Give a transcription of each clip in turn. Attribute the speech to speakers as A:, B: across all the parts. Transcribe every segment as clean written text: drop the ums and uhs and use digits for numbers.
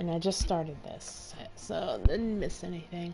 A: And I just started this, so didn't miss anything.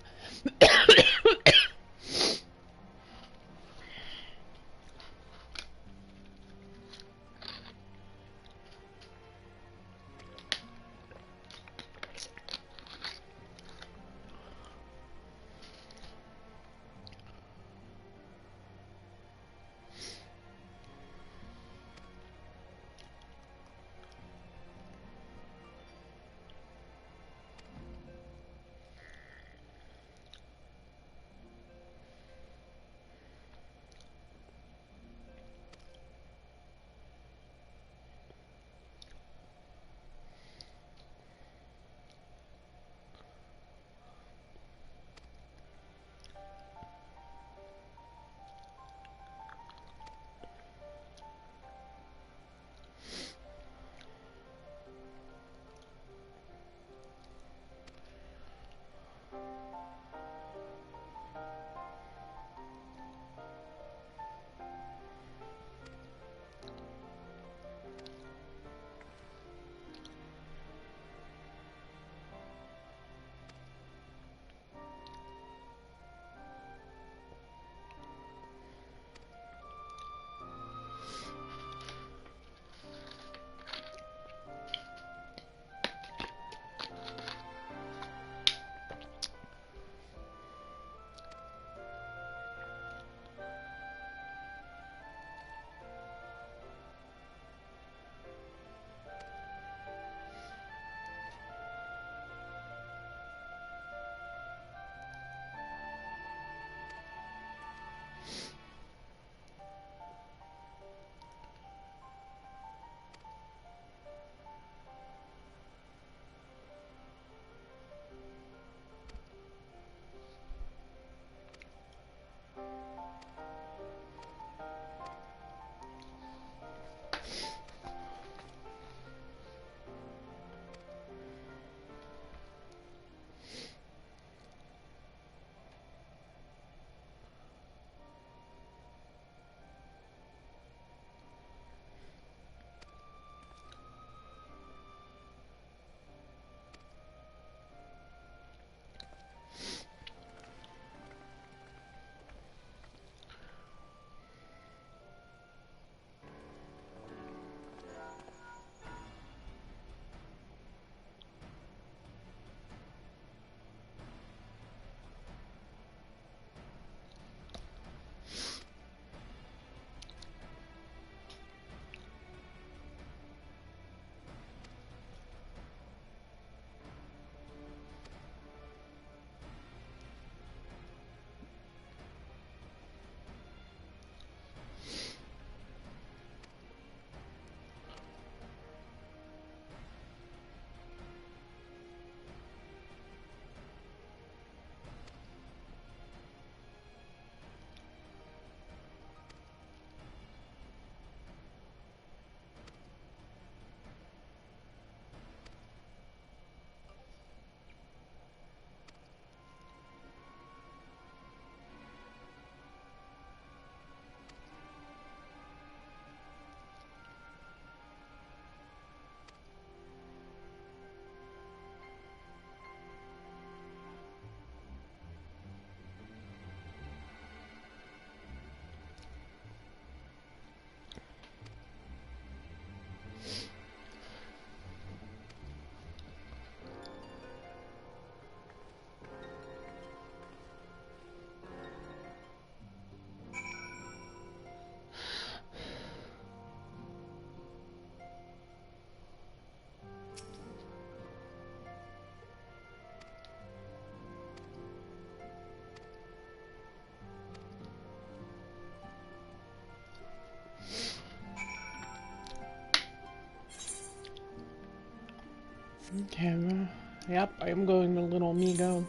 A: Camera. Yep, I'm going to Little Amigo.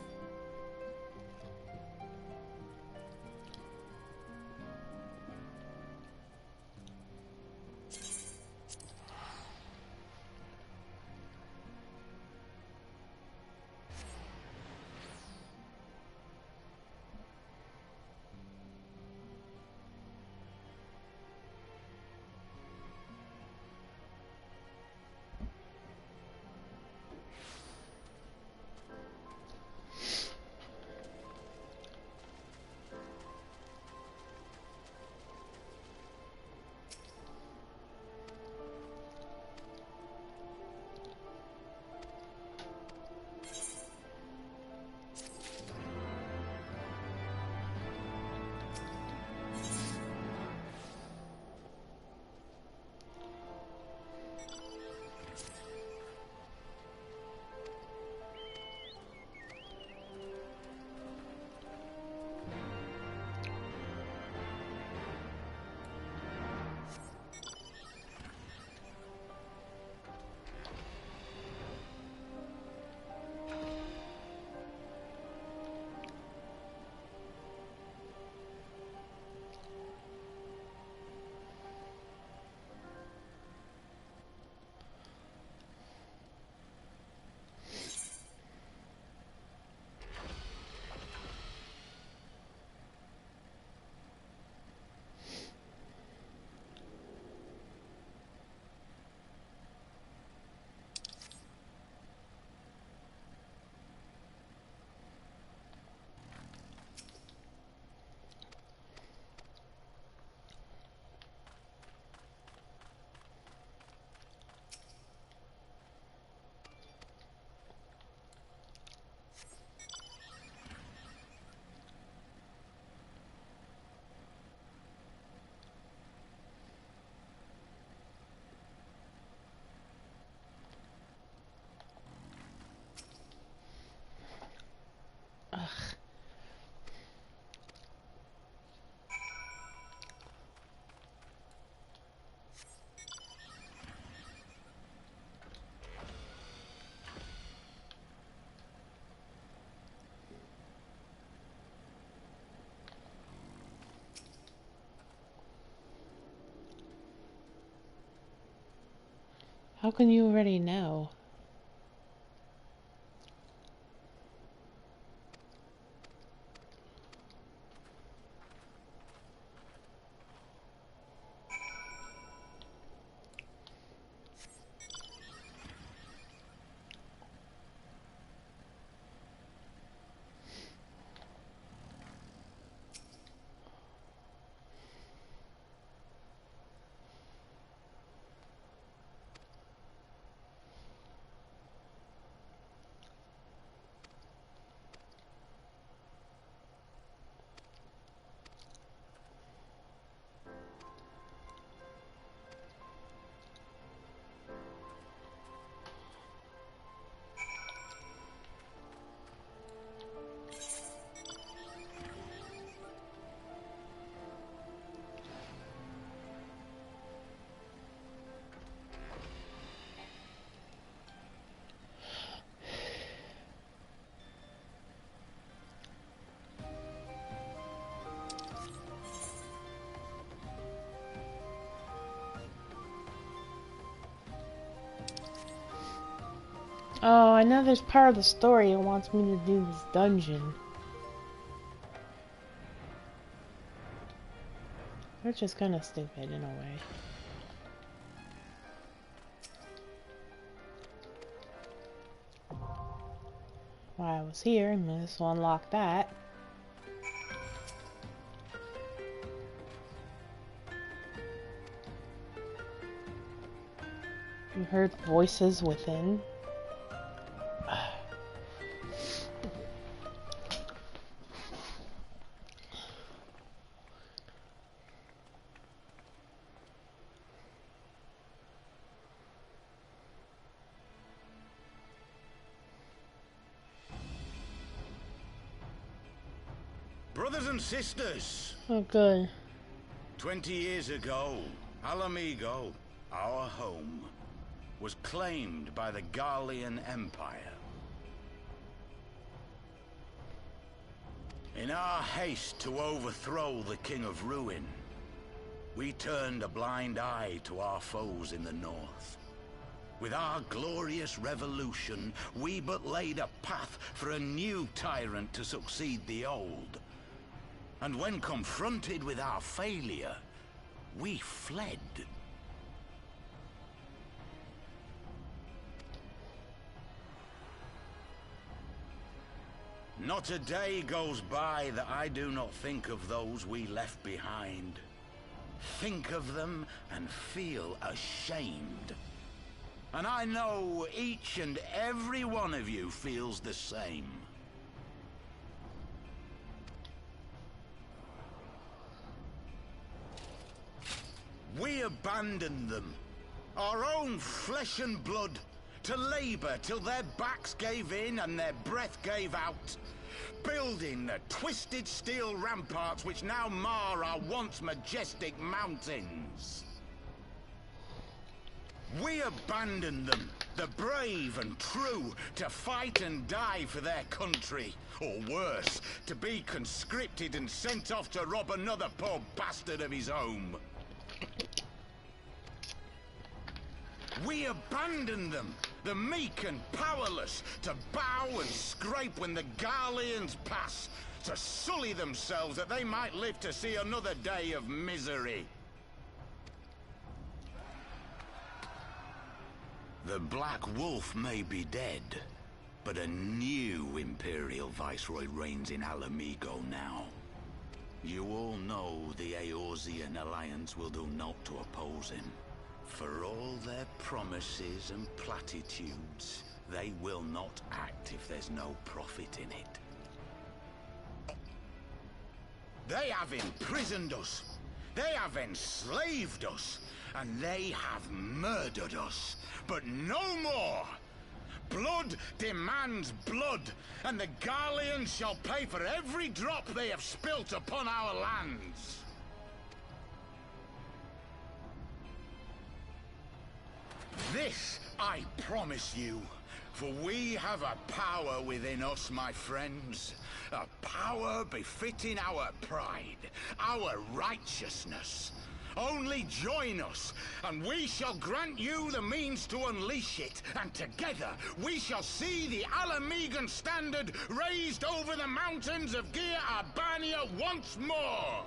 A: How can you already know? Oh, I know there's part of the story that wants me to do this dungeon. Which is kind of stupid in a way. While I was here, and this will unlock that. You heard voices within.
B: Brothers and sisters,
A: Oh, good.
B: 20 years ago, Alamigo, our home, was claimed by the Garlean Empire. In our haste to overthrow the King of Ruin, we turned a blind eye to our foes in the north. With our glorious revolution, we but laid a path for a new tyrant to succeed the old. And when confronted with our failure, we fled. Not a day goes by that I do not think of those we left behind. Think of them and feel ashamed. And I know each and every one of you feels the same. We abandoned them, our own flesh and blood, to labor till their backs gave in and their breath gave out, building the twisted steel ramparts which now mar our once majestic mountains. We abandoned them, the brave and true, to fight and die for their country, or worse, to be conscripted and sent off to rob another poor bastard of his home. We abandoned them, the meek and powerless, to bow and scrape when the Garleans pass, to sully themselves that they might live to see another day of misery. The Black Wolf may be dead, but a new Imperial Viceroy reigns in Alamigo now. You all know the Eorzean Alliance will do naught to oppose him. For all their promises and platitudes, they will not act if there's no profit in it. They have imprisoned us, they have enslaved us, and they have murdered us. But no more! Blood demands blood, and the Garleans shall pay for every drop they have spilt upon our lands. This I promise you, for we have a power within us, my friends. A power befitting our pride, our righteousness. Only join us, and we shall grant you the means to unleash it, and together we shall see the Alamegan standard raised over the mountains of Gia Albania once more!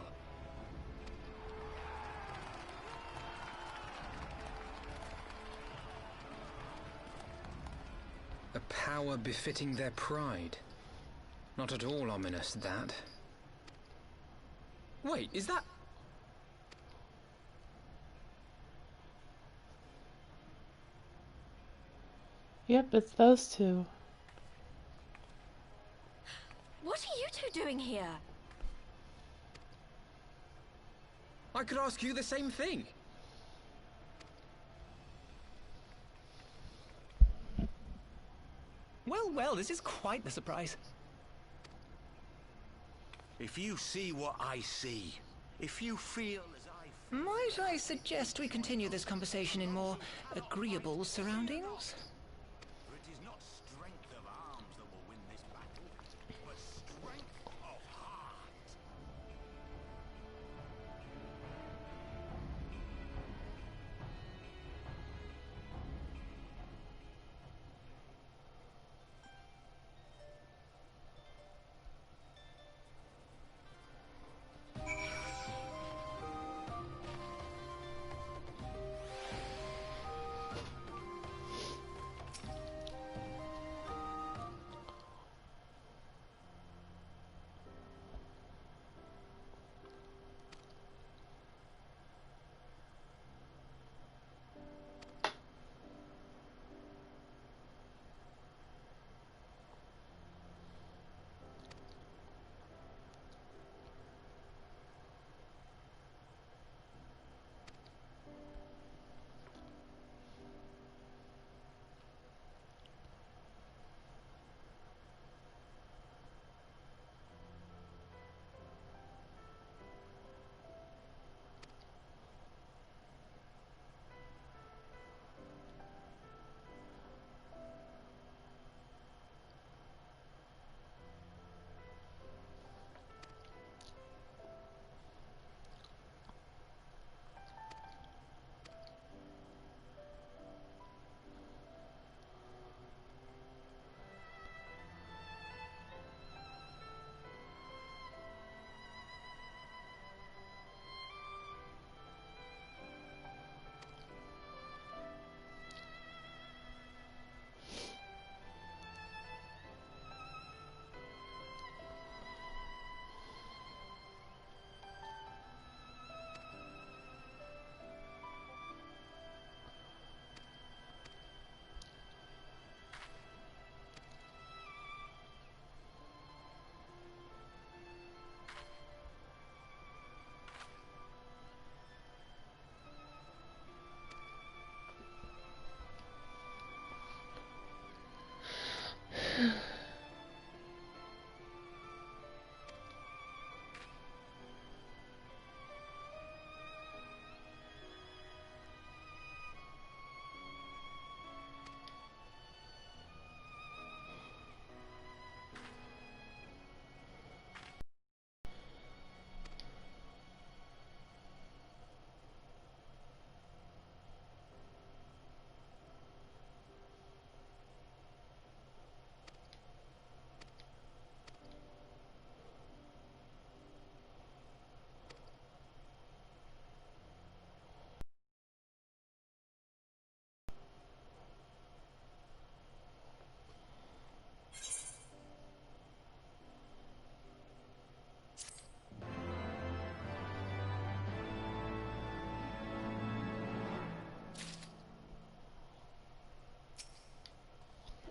C: A power befitting their pride. Not at all ominous, that. Wait, is that...
A: Yep, it's those two.
D: What are you two doing here?
C: I could ask you the same thing.
E: Well, this is quite the surprise.
B: If you see what I see, if you feel as I feel...
E: Might I suggest we continue this conversation in more agreeable surroundings?
B: For it is not strength of arms that will win this battle, but strength of heart.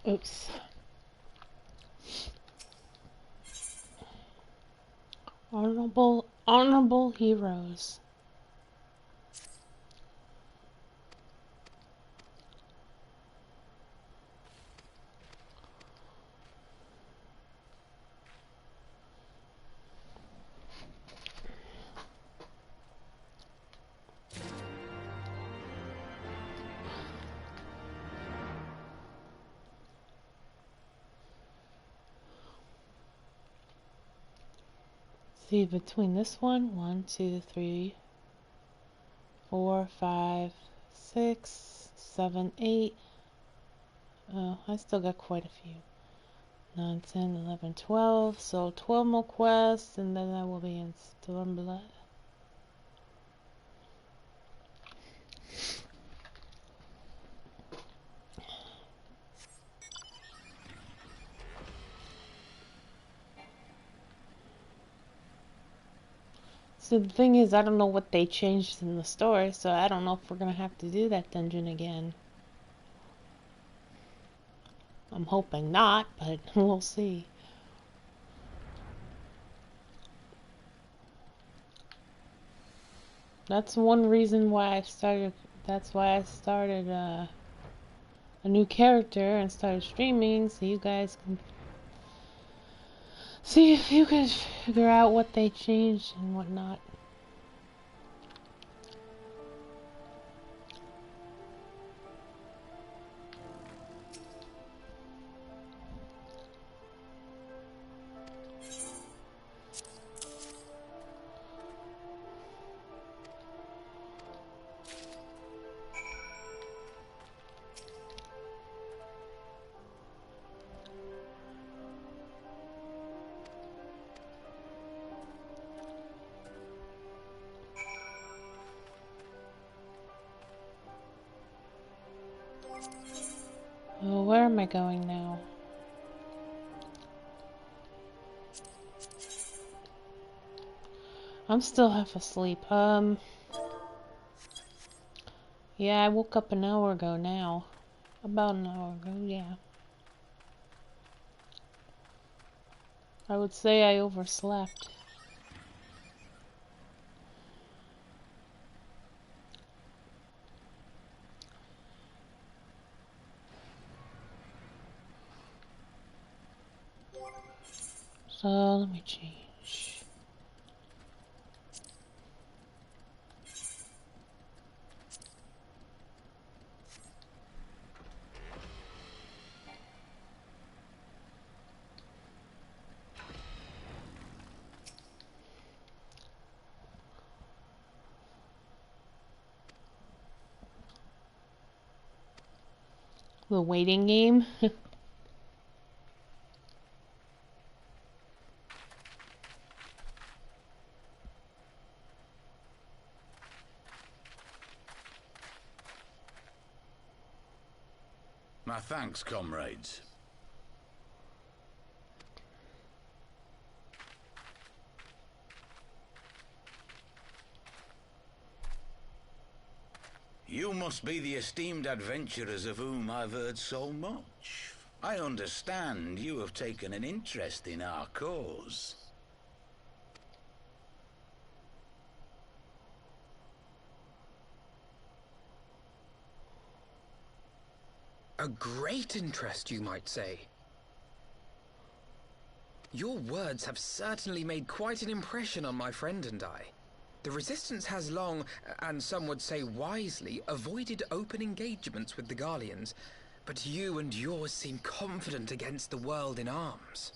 A: Oops. Honorable heroes. See, between this one, 1, 2, 3, 4, 5, 6, 7, 8. Oh, I still got quite a few. 9, 10, 11, 12. So 12 more quests, and then I will be in Stormblood. So the thing is, I don't know what they changed in the story, so I don't know if we're gonna have to do that dungeon again. I'm hoping not, but we'll see. That's one reason why that's why I started a new character and started streaming, so you guys can see if you can figure out what they changed and whatnot. Oh, where am I going now? I'm still half asleep. Yeah, I woke up an hour ago now. About an hour ago, yeah. I would say I overslept. So, let me change. The waiting game.
B: My thanks, comrades. You must be the esteemed adventurers of whom I've heard so much. I understand you have taken an interest in our cause.
C: A great interest, you might say. Your words have certainly made quite an impression on my friend and I. The Resistance has long, and some would say wisely, avoided open engagements with the Garleans, but you and yours seem confident against the world in arms.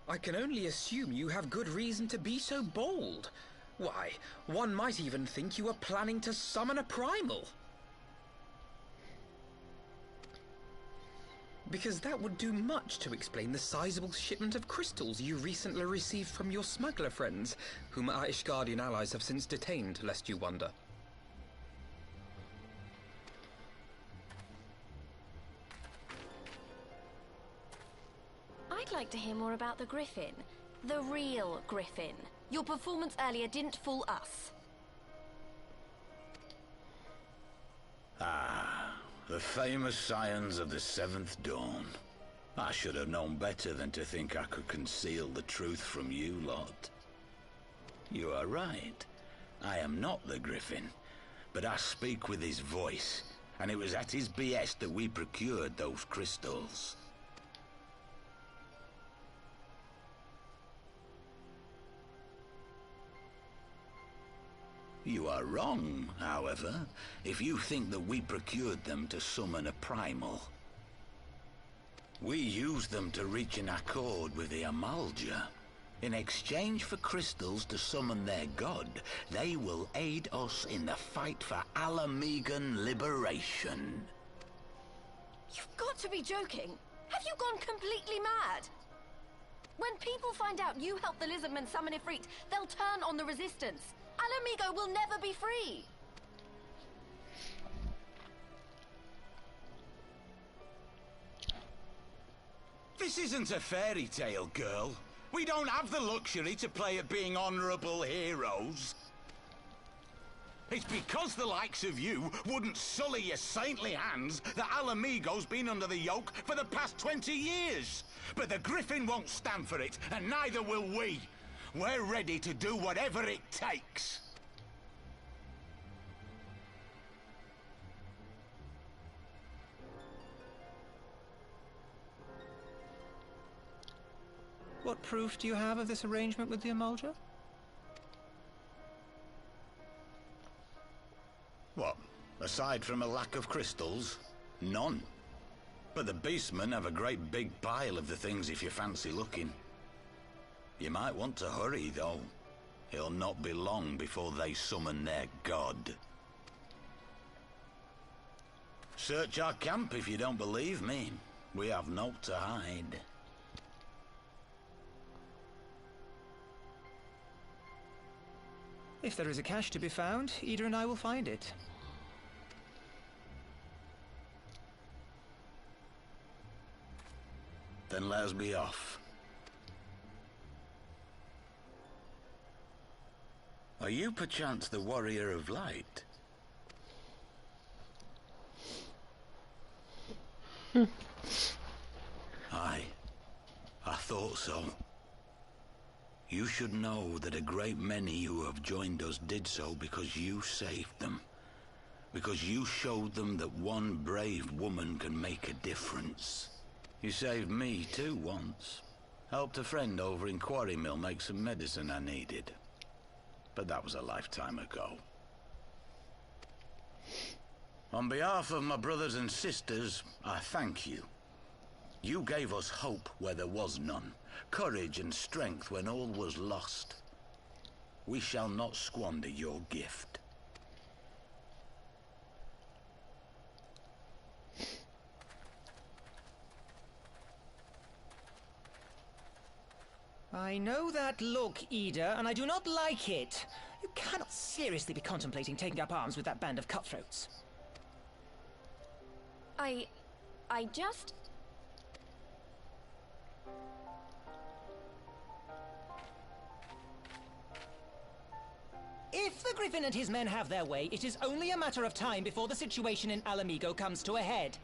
C: I can only assume you have good reason to be so bold. Why, one might even think you are planning to summon a primal. Because that would do much to explain the sizable shipment of crystals you recently received from your smuggler friends, whom our Ishgardian allies have since detained, lest you wonder.
D: I'd like to hear more about the Griffin. The real Griffin. Your performance earlier didn't fool us.
B: Ah, the famous scions of the Seventh Dawn. I should have known better than to think I could conceal the truth from you lot. You are right. I am not the Griffin, but I speak with his voice, and it was at his behest that we procured those crystals. You are wrong, however, if you think that we procured them to summon a primal. We used them to reach an accord with the Amalja. In exchange for crystals to summon their god, they will aid us in the fight for Alamegan liberation.
D: You've got to be joking. Have you gone completely mad? When people find out you helped the Lizardmen summon Ifrit, they'll turn on the Resistance. Alamigo will never be free.
B: This isn't a fairy tale, girl. We don't have the luxury to play at being honourable heroes. It's because the likes of you wouldn't sully your saintly hands that Alamigo's been under the yoke for the past 20 years. But the Griffin won't stand for it, and neither will we. We're ready to do whatever it takes.
E: What proof do you have of this arrangement with the Emulger?
B: What? Aside from a lack of crystals? None. But the beastmen have a great big pile of the things if you fancy looking. You might want to hurry, though. It'll not be long before they summon their god. Search our camp if you don't believe me. We have naught to hide.
E: If there is a cache to be found, Ida and I will find it.
B: Then let us be off. Are you perchance the Warrior of Light? Aye, I thought so. You should know that a great many who have joined us did so because you saved them. Because you showed them that one brave woman can make a difference. You saved me too once. Helped a friend over in Quarry Mill make some medicine I needed. But that was a lifetime ago. On behalf of my brothers and sisters, I thank you. You gave us hope where there was none, courage and strength when all was lost. We shall not squander your gift.
E: I know that look, Ida, and I do not like it. You cannot seriously be contemplating taking up arms with that band of cutthroats.
D: I just...
E: If the Griffin and his men have their way, it is only a matter of time before the situation in Alamigo comes to a head.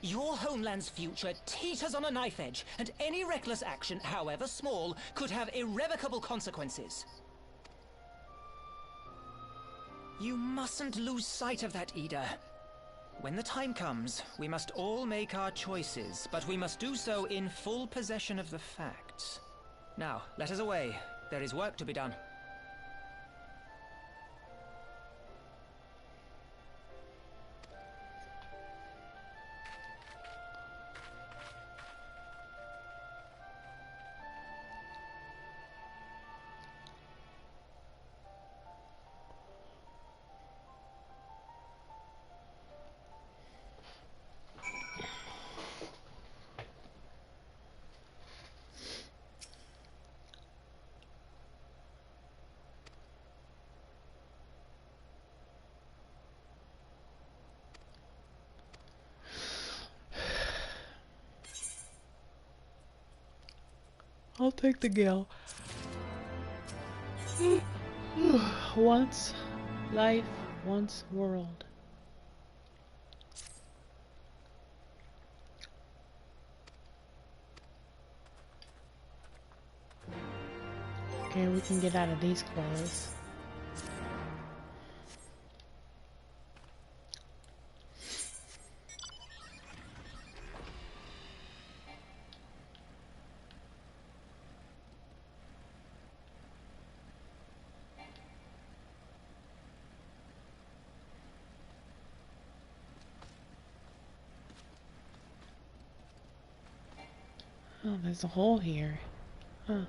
E: Your homeland's future teeters on a knife edge, and any reckless action, however small, could have irrevocable consequences. You mustn't lose sight of that, Ida. When the time comes, we must all make our choices, but we must do so in full possession of the facts. Now, let us away. There is work to be done.
A: I'll take the Gale. Once life, once world. Okay, we can get out of these clothes. Oh, there's a hole here. Huh.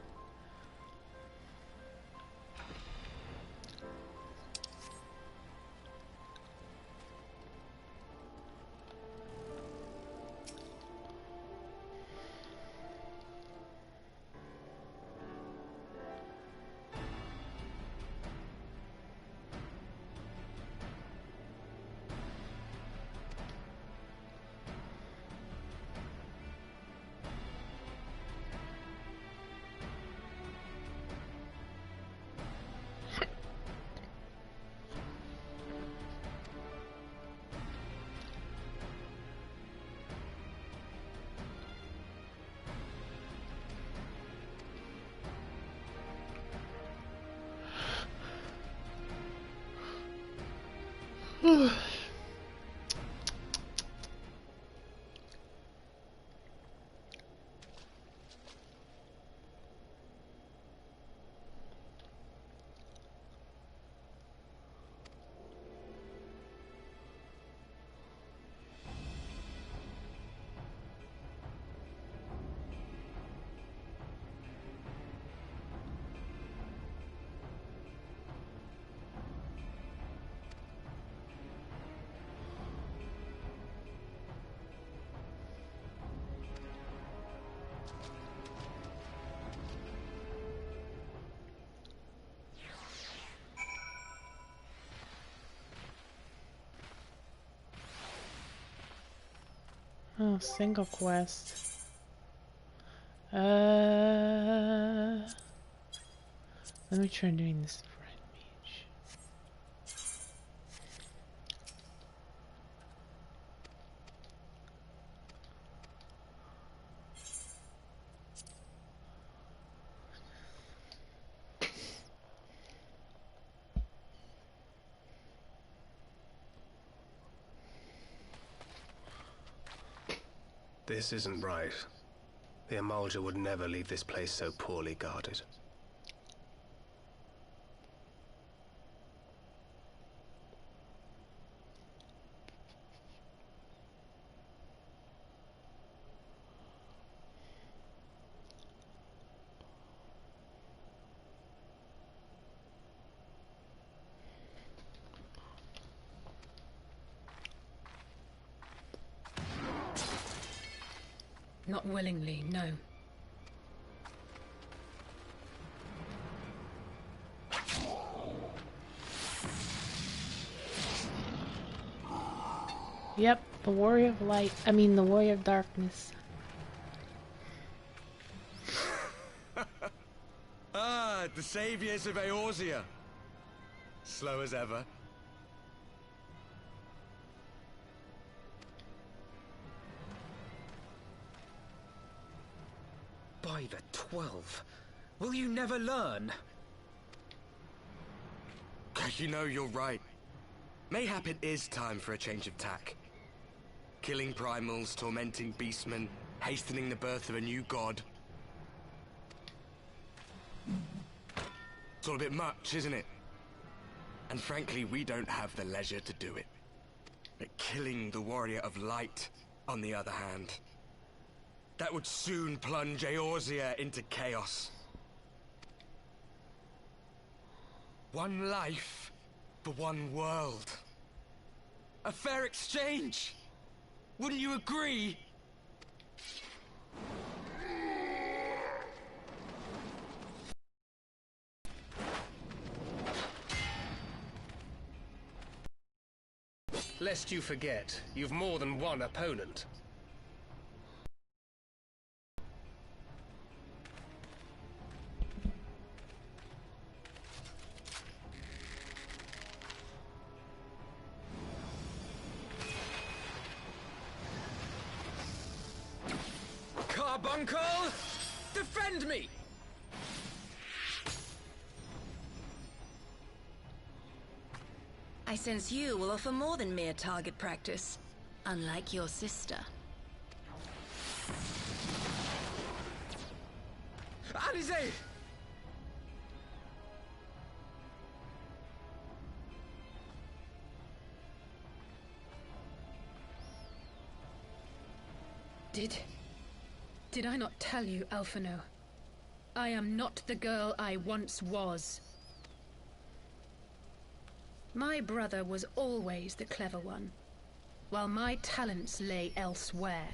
A: Oh, single quest. Let me try doing this friend mage.
F: This isn't right. The Emulger would never leave this place so poorly guarded.
G: Not willingly, no.
A: Yep, the warrior of light. I mean, the warrior of darkness.
H: Ah, the saviors of Eorzea. Slow as ever.
C: By the 12. Will you never learn?
H: You know, you're right. Mayhap it is time for a change of tack. Killing primals, tormenting beastmen, hastening the birth of a new god. It's all a bit much, isn't it? And frankly, we don't have the leisure to do it. But killing the warrior of light, on the other hand, that would soon plunge Eorzea into chaos. One life for one world. A fair exchange! Wouldn't you agree?
F: Lest you forget, you've more than one opponent.
C: Carbuncle! Defend me!
D: I sense you will offer more than mere target practice, unlike your sister.
C: Alizé!
G: Did I not tell you, Alphino? I am not the girl I once was. My brother was always the clever one, while my talents lay elsewhere.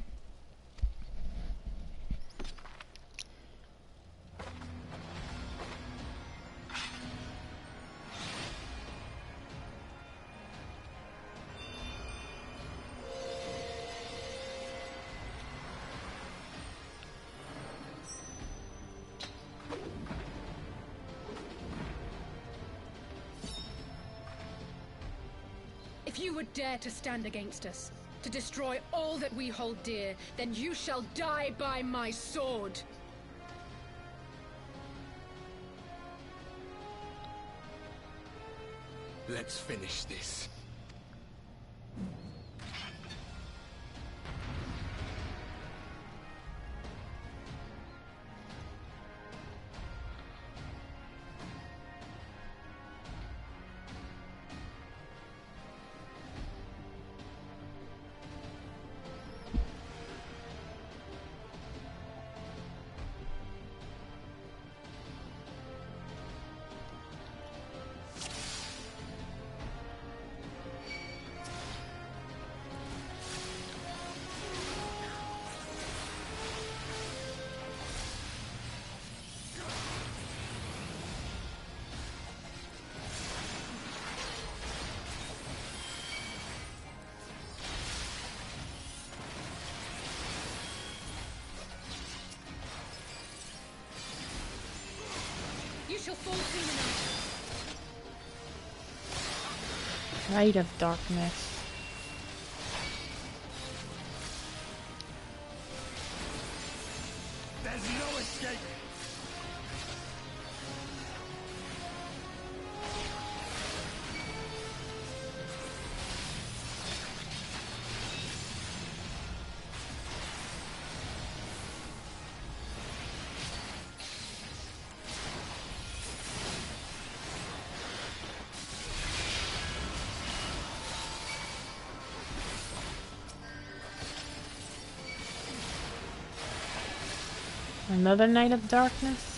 G: If you would dare to stand against us, to destroy all that we hold dear, then you shall die by my sword!
H: Let's finish this.
G: shall fall soon enough.
A: Night of Darkness.
H: There's no escape!
A: Another Night of Darkness?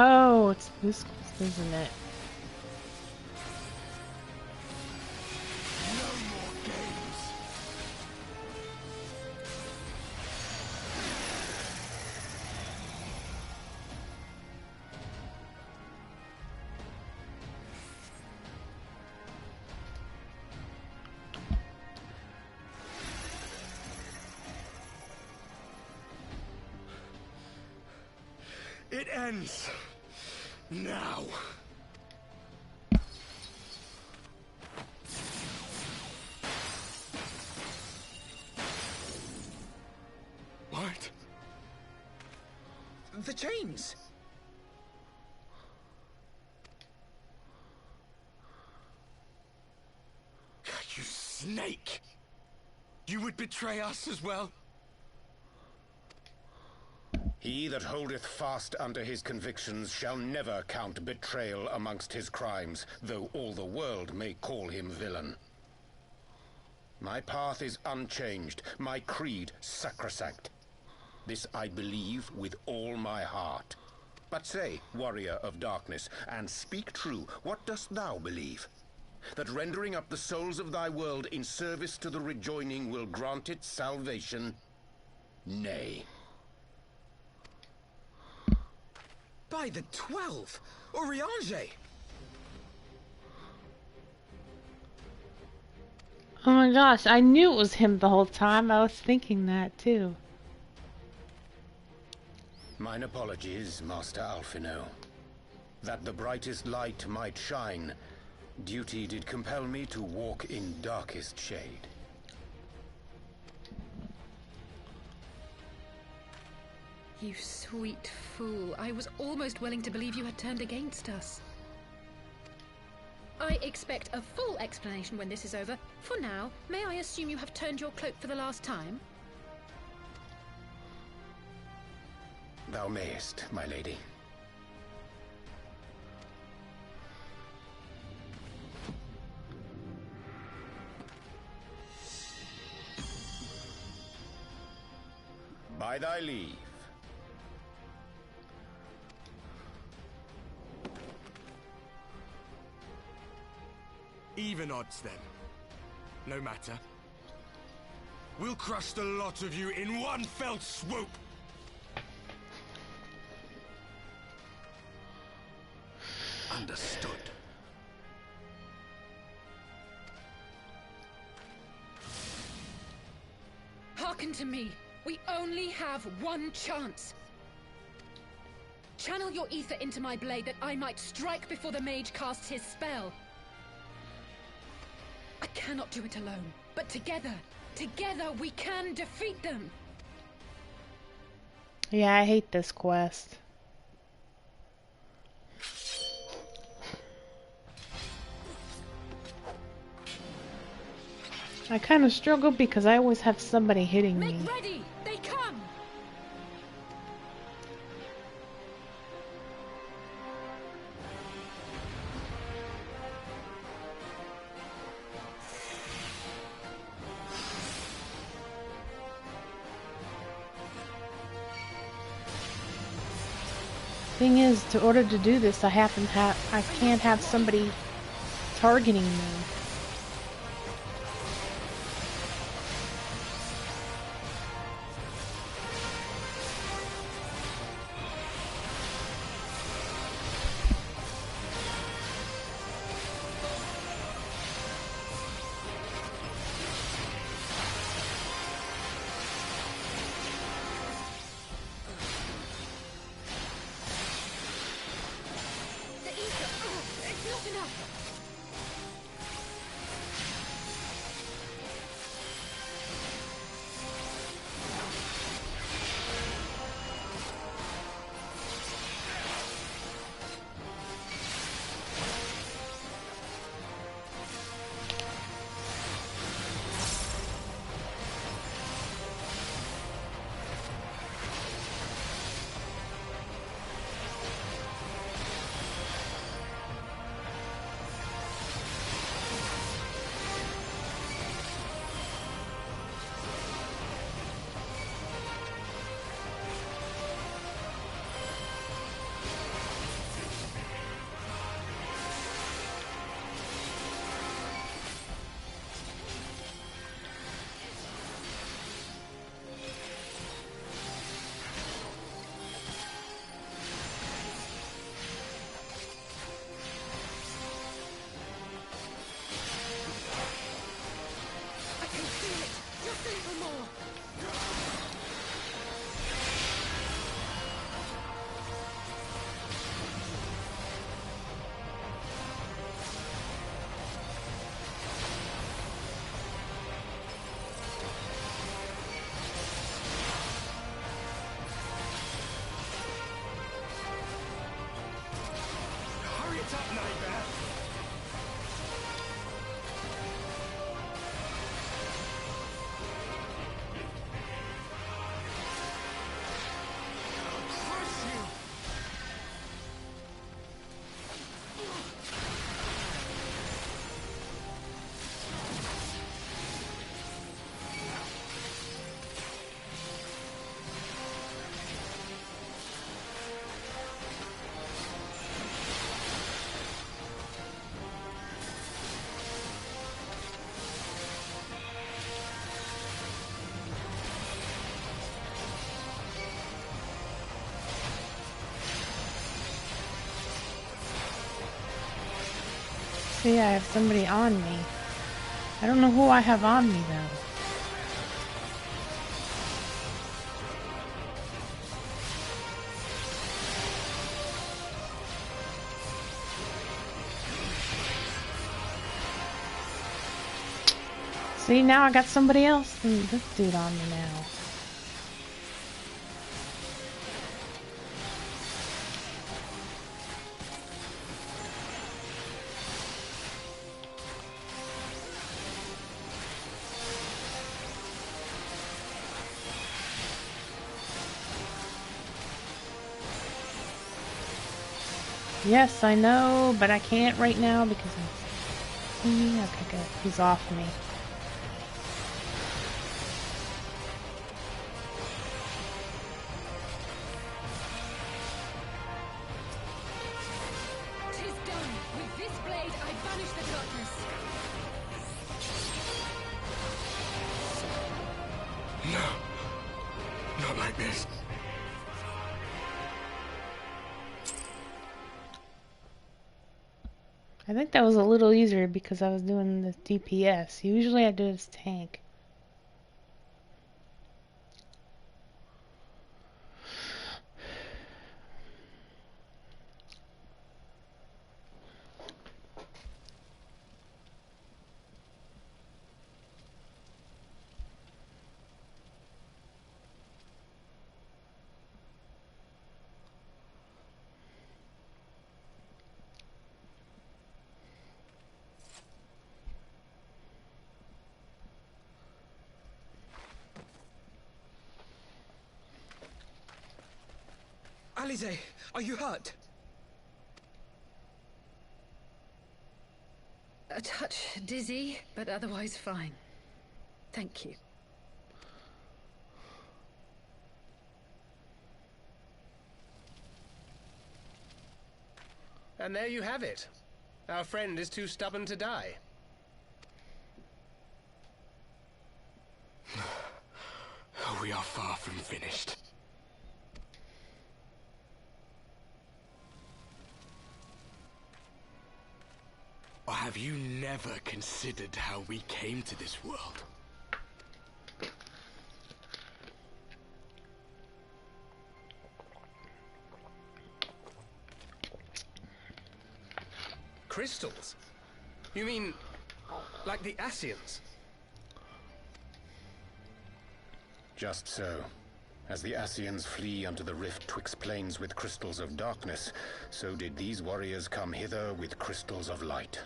A: Oh, it's this, isn't it?
H: No more games! It ends now. What?
C: The chains!
H: You snake! You would betray us as well?
F: He that holdeth fast unto his convictions shall never count betrayal amongst his crimes, though all the world may call him villain. My path is unchanged, my creed sacrosanct. This I believe with all my heart. But say, warrior of darkness, and speak true, what dost thou believe? That rendering up the souls of thy world in service to the rejoining will grant it salvation? Nay.
C: By the 12! Oriange!
A: Oh my gosh, I knew it was him the whole time. I was thinking that too.
F: Mine apologies, Master Alphino. That the brightest light might shine, duty did compel me to walk in darkest shade.
G: You sweet fool. I was almost willing to believe you had turned against us. I expect a full explanation when this is over. For now, may I assume you have turned your cloak for the last time?
F: Thou mayest, my lady. By thy leave.
H: Even odds then. No matter. We'll crush the lot of you in one fell swoop!
B: Understood.
G: Hearken to me. We only have one chance. Channel your ether into my blade that I might strike before the mage casts his spell. I cannot do it alone, but together we can defeat them.
A: Yeah, I hate this quest. I kind of struggle because I always have somebody hitting me.
G: Make ready! They come!
A: Thing is, to order to do this, I can't have somebody targeting me. See, I have somebody on me. I don't know who I have on me, though. See, now I got somebody else than this dude on me now. Yes, I know, but I can't right now because I'm... Okay, good. He's off me. I think that was a little easier because I was doing the DPS. Usually I do this tank.
C: Alize, are you hurt?
G: A touch dizzy, but otherwise fine. Thank you.
I: And there you have it. Our friend is too stubborn to die.
H: We are far from finished. Or have you never considered how we came to this world?
I: Crystals? You mean, like the Ascians?
F: Just so. As the Ascians flee unto the rift twixt plains with crystals of darkness, so did these warriors come hither with crystals of light.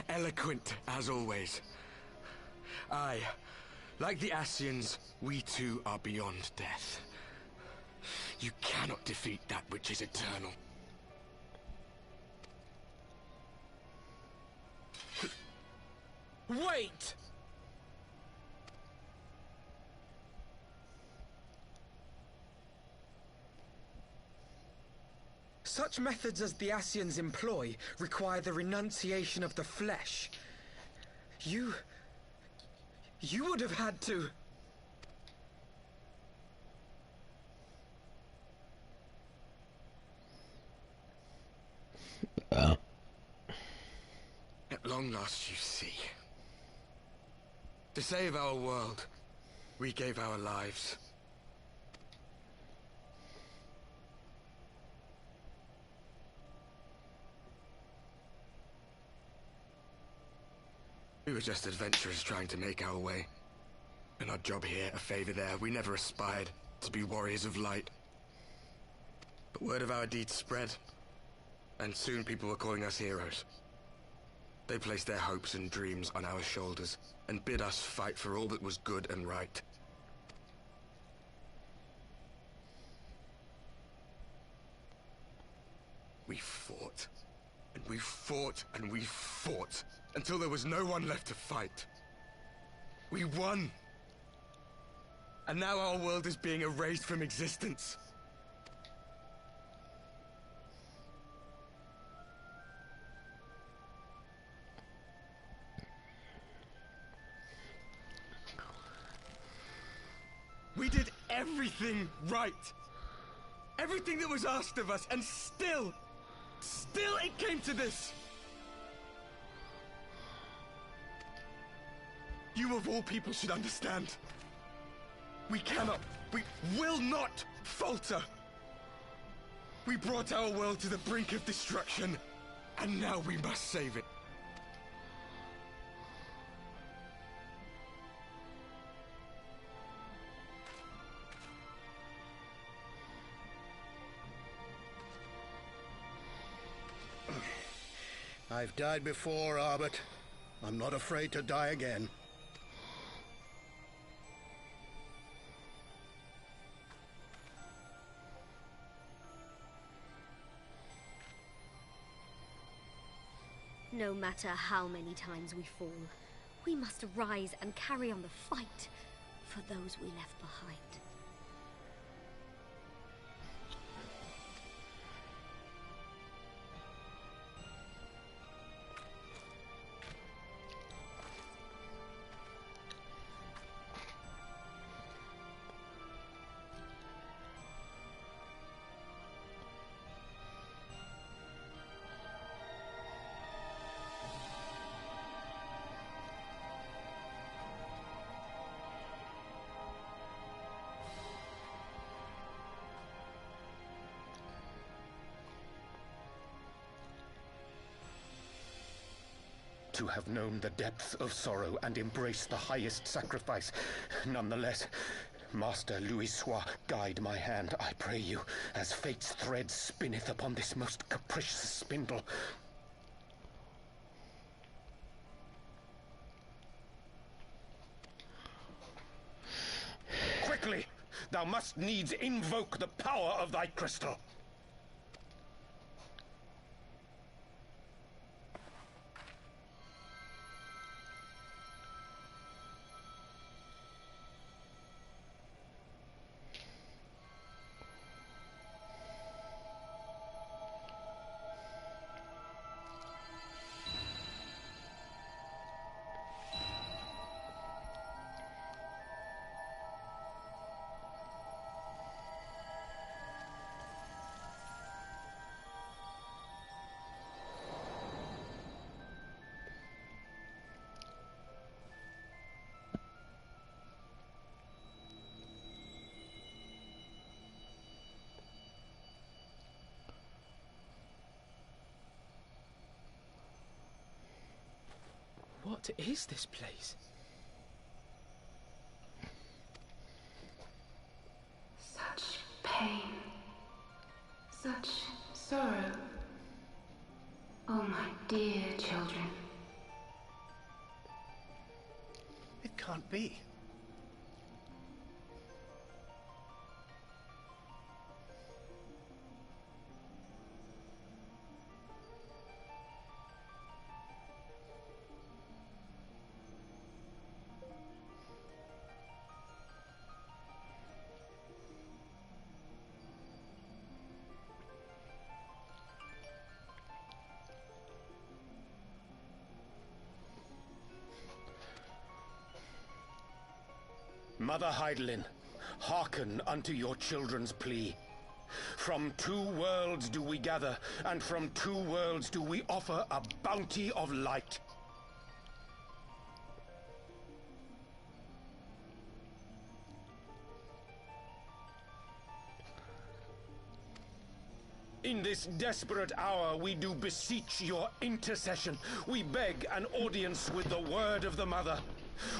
H: Eloquent, as always. Aye, like the Ascians, we too are beyond death. You cannot defeat that which is eternal.
C: Wait! Such methods as the Ascians employ require the renunciation of the flesh. You would have had to...
H: At long last, you see. To save our world, we gave our lives. We were just adventurers trying to make our way. An odd job here, a favor there. We never aspired to be warriors of light. But word of our deeds spread, and soon people were calling us heroes. They placed their hopes and dreams on our shoulders, and bid us fight for all that was good and right. We fought, and we fought, and we fought, until there was no one left to fight. We won! And now our world is being erased from existence. We did everything right. Everything that was asked of us, and still it came to this. You of all people should understand. We will not falter. We brought our world to the brink of destruction, and now we must save it.
J: I've died before, Arbet. I'm not afraid to die again.
D: No matter how many times we fall, we must rise and carry on the fight for those we left behind.
F: To have known the depths of sorrow and embraced the highest sacrifice. Nonetheless, Master Louis-Sois, guide my hand, I pray you, as fate's thread spinneth upon this most capricious spindle. Quickly! Thou must needs invoke the power of thy crystal.
C: What is this place?
K: Such pain. Such sorrow. Oh, my dear children.
J: It can't be.
F: Mother Heidelin, hearken unto your children's plea. From 2 worlds do we gather, and from 2 worlds do we offer a bounty of light. In this desperate hour we do beseech your intercession. We beg an audience with the word of the Mother,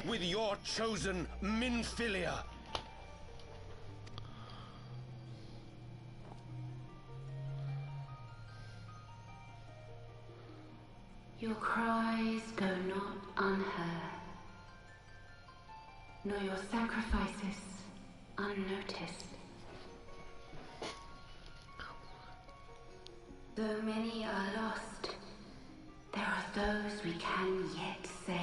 F: with your chosen Minfilia.
K: Your cries go not unheard, nor your sacrifices unnoticed. Though many are lost, there are those we can yet save,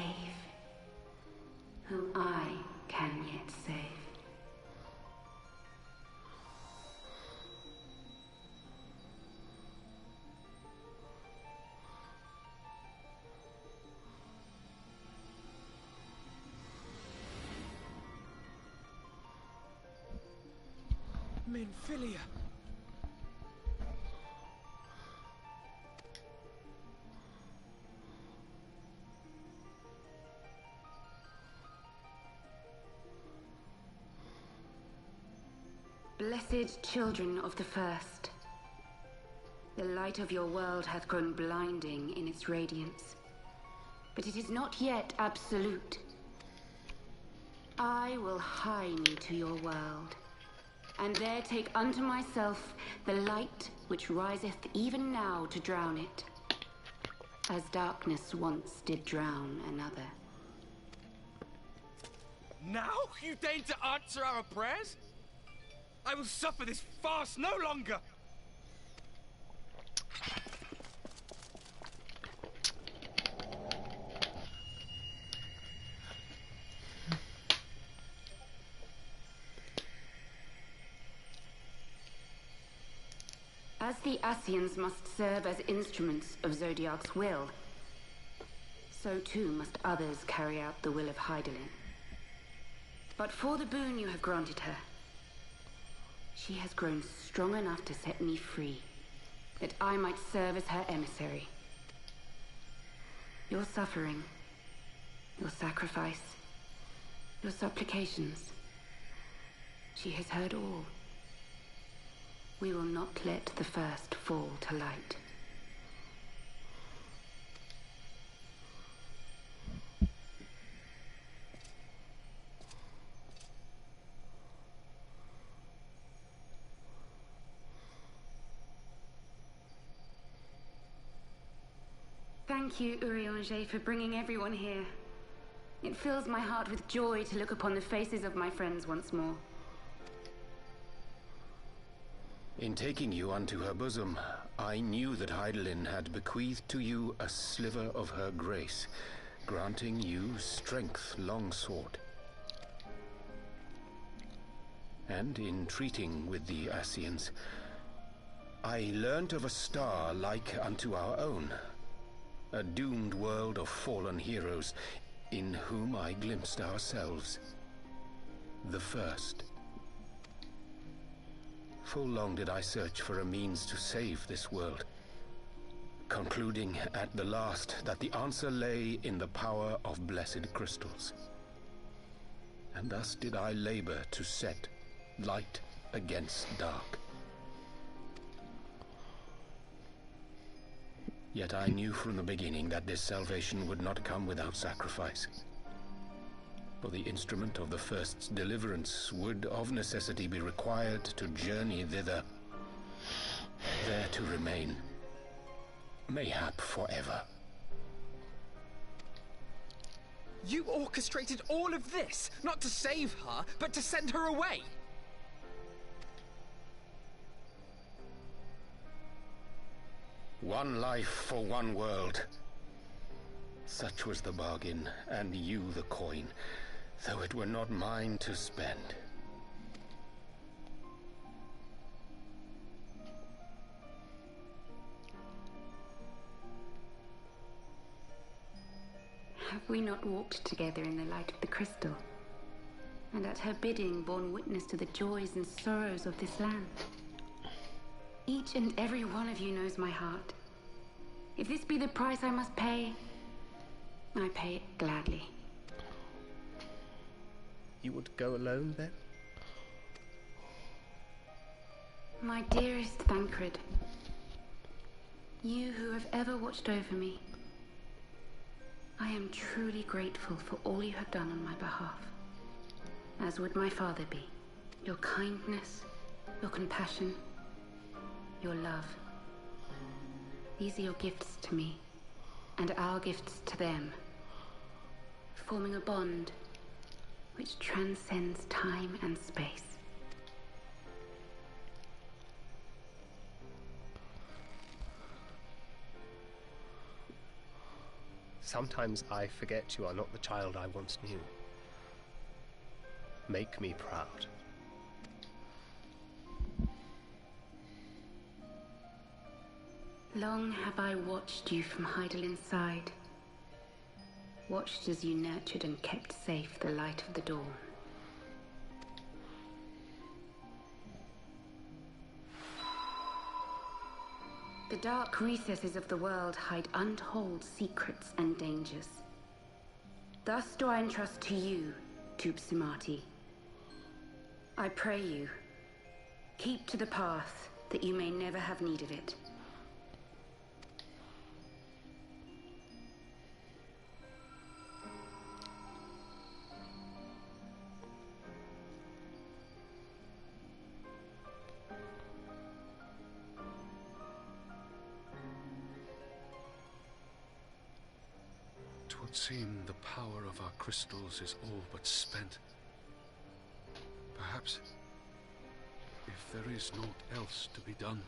K: whom I can yet save.
C: Minfilia.
K: Blessed children of the First, the light of your world hath grown blinding in its radiance, but it is not yet absolute. I will hie me to your world, and there take unto myself the light which riseth even now to drown it, as darkness once did drown another.
H: Now you deign to answer our prayers? I will suffer this farce no longer!
K: As the Ascians must serve as instruments of Zodiark's will, so too must others carry out the will of Heidelin. But for the boon you have granted her, she has grown strong enough to set me free, that I might serve as her emissary. Your suffering, your sacrifice, your supplications, she has heard all. We will not let the first fall to light. Thank you, Urianger, for bringing everyone here. It fills my heart with joy to look upon the faces of my friends once more.
F: In taking you unto her bosom, I knew that Heidelin had bequeathed to you a sliver of her grace, granting you strength long sought. And in treating with the Ascians, I learnt of a star like unto our own, a doomed world of fallen heroes, in whom I glimpsed ourselves, the first. Full long did I search for a means to save this world, concluding at the last that the answer lay in the power of blessed crystals. And thus did I labor to set light against dark. Yet I knew from the beginning that this salvation would not come without sacrifice. For the instrument of the first's deliverance would of necessity be required to journey thither, there to remain, mayhap forever.
L: You orchestrated all of this, not to save her, but to send her away!
F: One life for one world. Such was the bargain, and you the coin, though it were not mine to spend.
K: Have we not walked together in the light of the crystal, and at her bidding borne witness to the joys and sorrows of this land? Each and every one of you knows my heart. If this be the price I must pay, I pay it gladly.
I: You would go alone, then?
K: My dearest Thancred, you who have ever watched over me, I am truly grateful for all you have done on my behalf, as would my father be. Your kindness, your compassion, your love. These are your gifts to me, and our gifts to them, forming a bond which transcends time and space.
I: Sometimes I forget you are not the child I once knew. Make me proud.
K: Long have I watched you from Heidelin's side, watched as you nurtured and kept safe the light of the dawn. The dark recesses of the world hide untold secrets and dangers. Thus do I entrust to you, Tupsimati. I pray you, keep to the path that you may never have need of it.
M: Twould seem the power of our crystals is all but spent. Perhaps, if there is naught else to be done.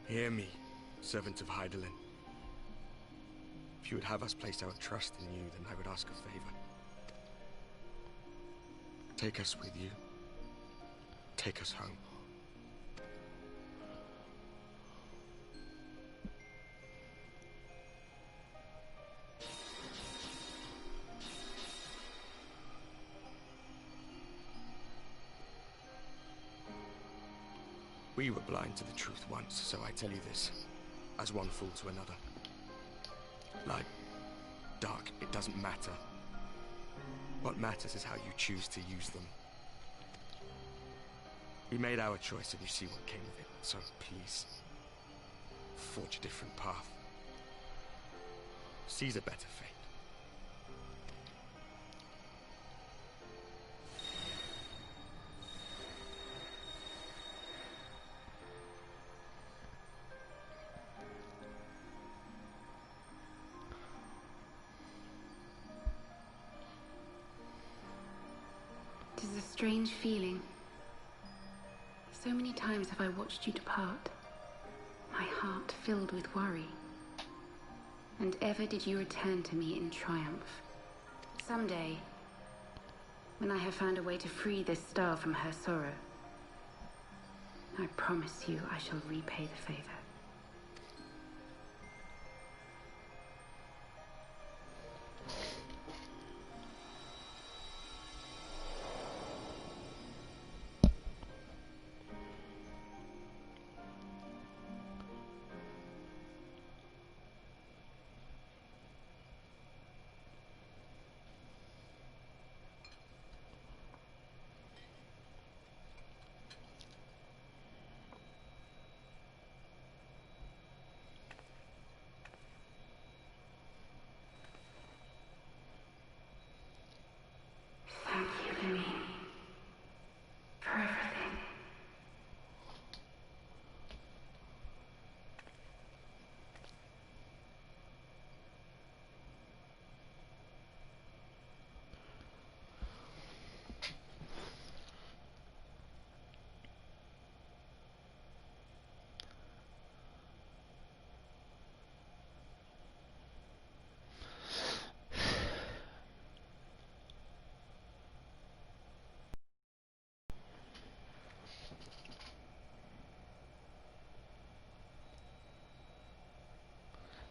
H: Hear me, servant of Heidelin. If you would have us place our trust in you, then I would ask a favor. Take us with you. Take us home. We were blind to the truth once, so I tell you this, as one fool to another. Light, dark, it doesn't matter. What matters is how you choose to use them. We made our choice and you see what came of it, so please, forge a different path. Seize a better fate.
K: It is a strange feeling. So many times have I watched you depart, my heart filled with worry. And ever did you return to me in triumph. Someday, when I have found a way to free this star from her sorrow, I promise you I shall repay the favor.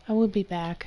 A: I will be back.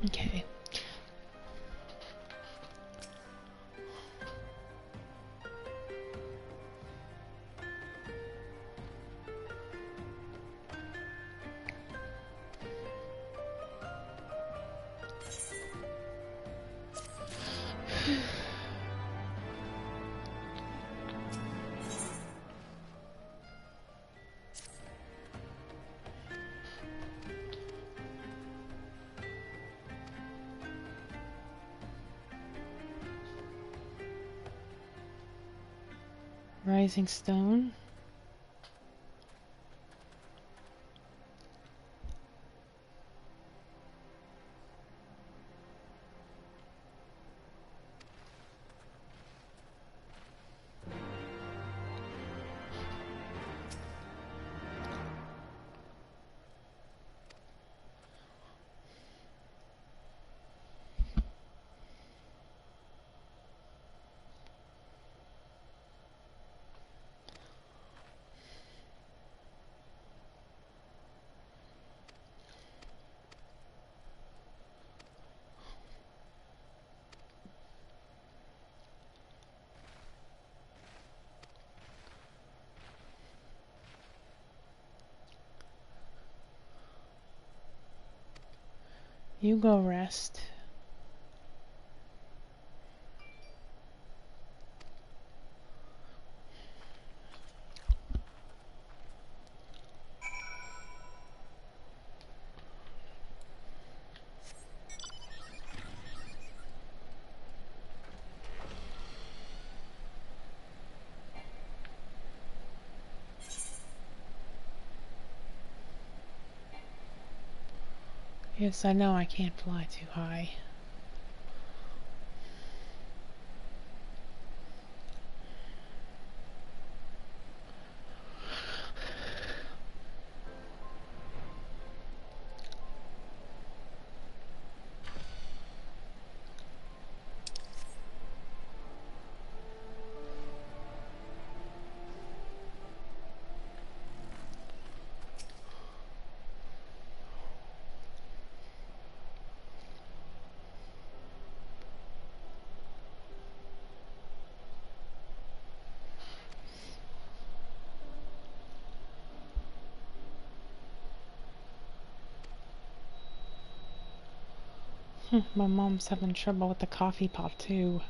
A: Okay. Rising stone. You go rest. Yes, I know I can't fly too high. My mom's having trouble with the coffee pot too.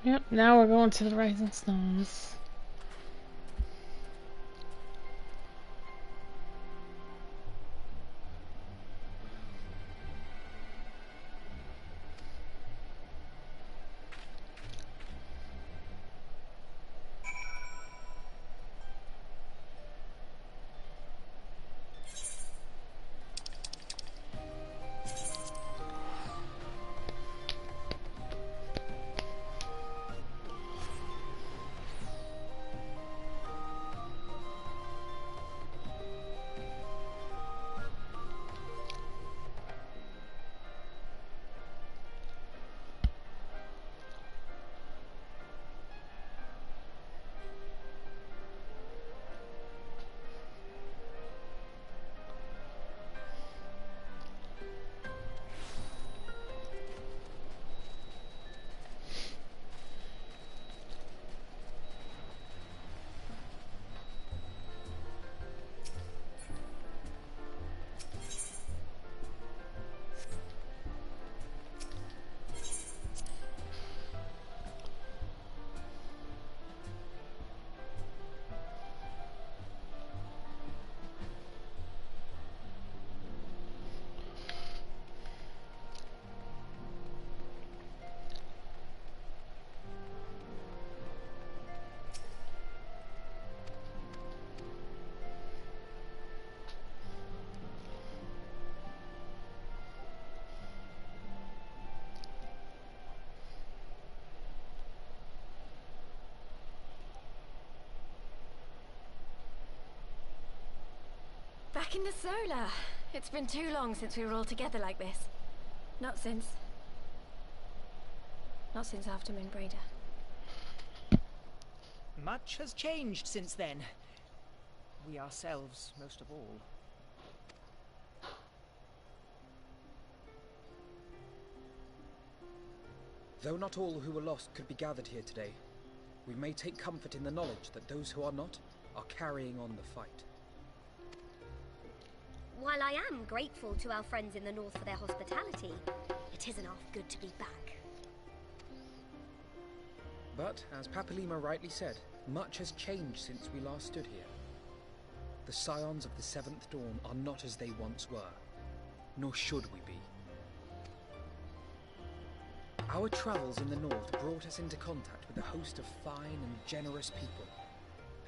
A: Yep, now we're going to the Rising Stones.
D: back in the solar. It's been too long since we were all together like this. Not since after Moonbreeder.
E: Much has changed since then. We ourselves, most of all.
C: Though not all who were lost could be gathered here today, we may take comfort in the knowledge that those who are not are carrying on the fight.
N: While I am grateful to our friends in the north for their hospitality, it isn't half good to be back.
C: But, as Papalima rightly said, much has changed since we last stood here. The Scions of the Seventh Dawn are not as they once were, nor should we be. Our travels in the north brought us into contact with a host of fine and generous people,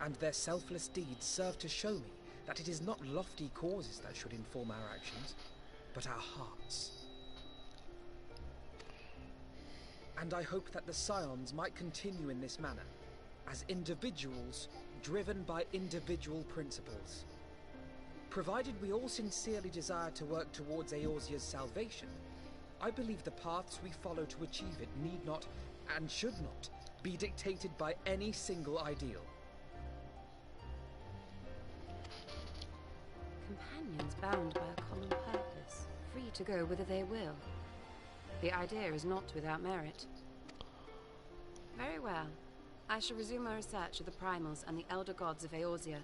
C: and their selfless deeds serve to show me that it is not lofty causes that should inform our actions, but our hearts. And I hope that the Scions might continue in this manner, as individuals driven by individual principles. Provided we all sincerely desire to work towards Eorzea's salvation, I believe the paths we follow to achieve it need not, and should not, be dictated by any single ideal.
K: Companions bound by a common purpose, free to go whither they will. The idea is not without merit. Very well. I shall resume my research of the primals and the elder gods of Eorzea.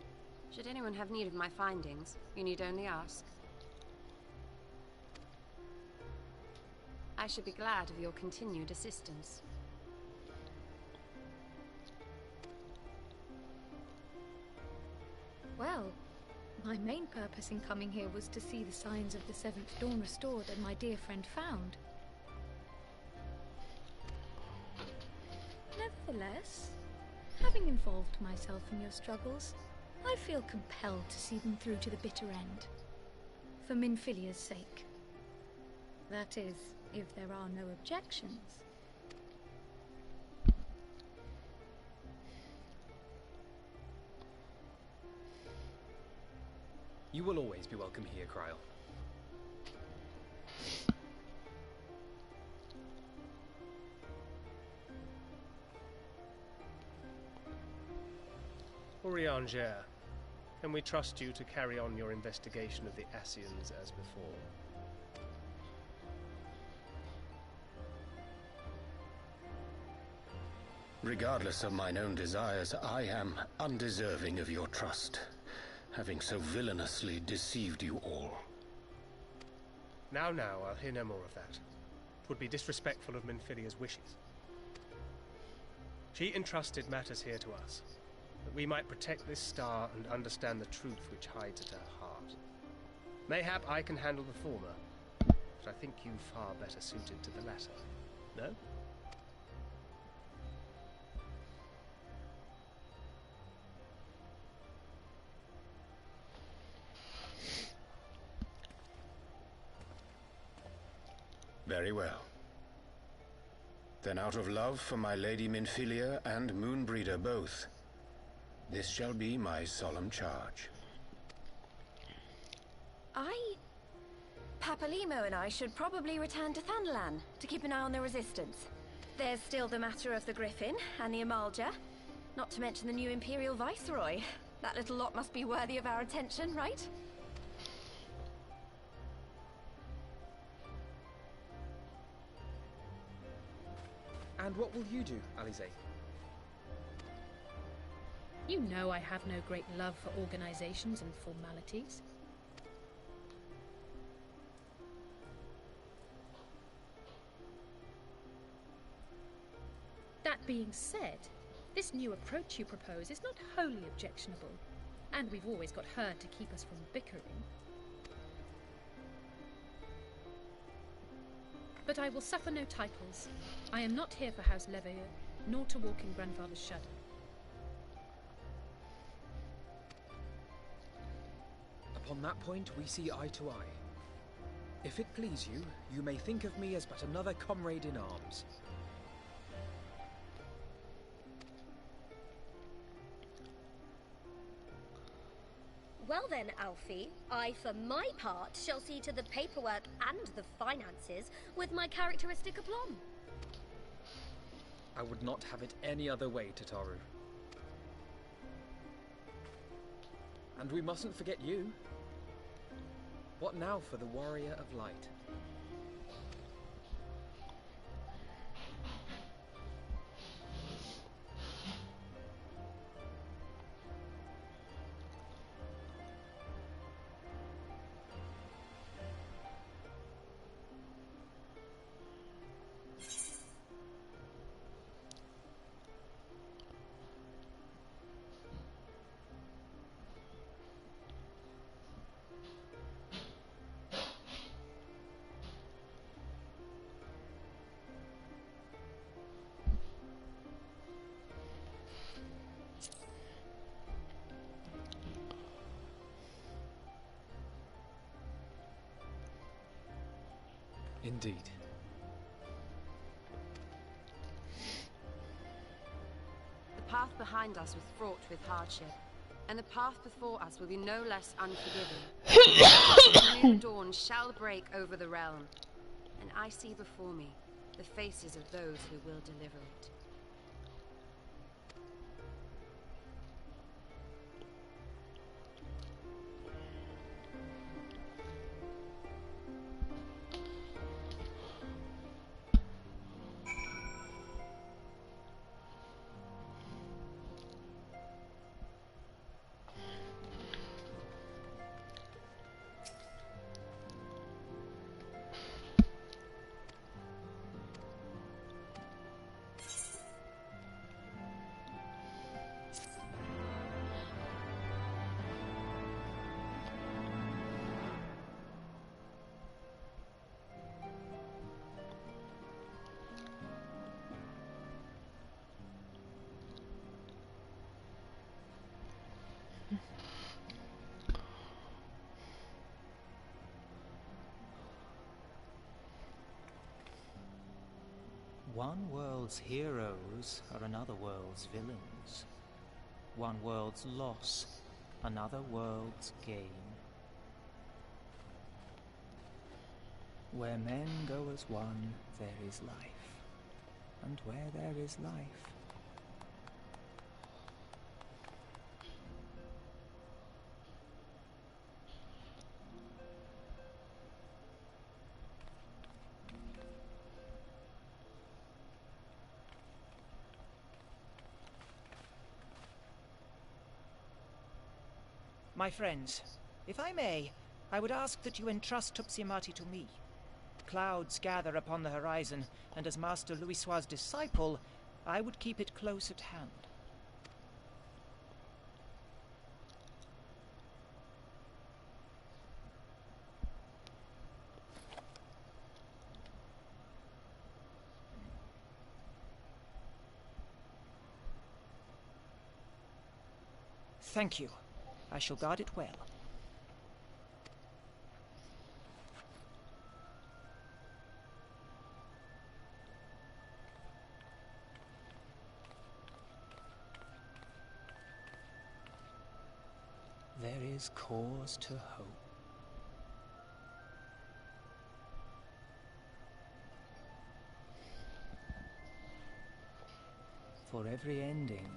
K: Should anyone have need of my findings, you need only ask. I should be glad of your continued assistance.
G: Well, my main purpose in coming here was to see the signs of the Seventh Dawn restored and my dear friend found. Nevertheless, having involved myself in your struggles, I feel compelled to see them through to the bitter end. For Minfilia's sake. That is, if there are no objections.
C: You will always be welcome here, Kryl.
I: Urianger, can we trust you to carry on your investigation of the Ascians as before?
F: Regardless of mine own desires, I am undeserving of your trust, having so villainously deceived you all.
I: Now, I'll hear no more of that. 'Twould be disrespectful of Minfilia's wishes. She entrusted matters here to us, that we might protect this star and understand the truth which hides at her heart. Mayhap I can handle the former, but I think you far better suited to the latter. No?
F: Very well. Then out of love for my Lady Minfilia and Moonbreeder both, this shall be my solemn charge.
D: Papalimo and I should probably return to Thanalan to keep an eye on the Resistance. There's still the matter of the Griffin and the Amalja, not to mention the new Imperial Viceroy. That little lot must be worthy of our attention, right?
C: And what will you do, Alize?
G: You know I have no great love for organizations and formalities. That being said, this new approach you propose is not wholly objectionable, and we've always got her to keep us from bickering. But I will suffer no titles. I am not here for House Leveilleur, nor to walk in Grandfather's shadow.
C: Upon that point, we see eye to eye. If it please you, you may think of me as but another comrade in arms.
N: Well then, Alfie, I, for my part, shall see to the paperwork and the finances with my characteristic aplomb.
C: I would not have it any other way, Tataru. And we mustn't forget you. What now for the Warrior of Light? Indeed.
K: The path behind us was fraught with hardship, and the path before us will be no less unforgiving. The new dawn shall break over the realm, and I see before me the faces of those who will deliver it.
E: One world's heroes are another world's villains. One world's loss, another world's gain. Where men go as one, there is life. And where there is life, my friends, if I may, I would ask that you entrust Tupsimati to me. Clouds gather upon the horizon, and as Master Louisoix's disciple, I would keep it close at hand. Thank you. I shall guard it well. There is cause to hope. For every ending,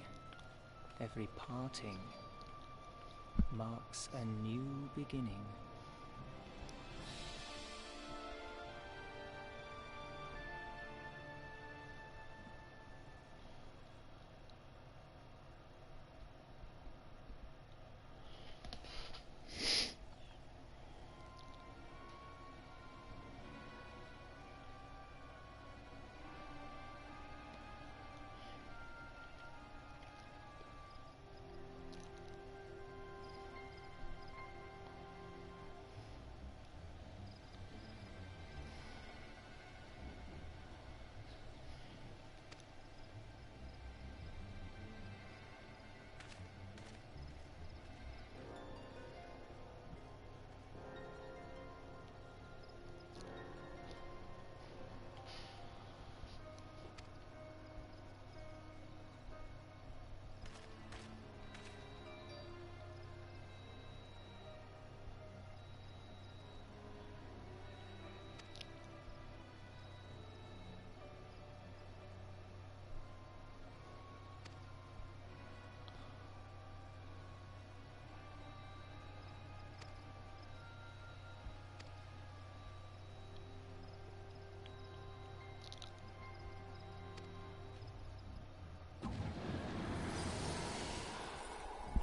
E: every parting, marks a new beginning.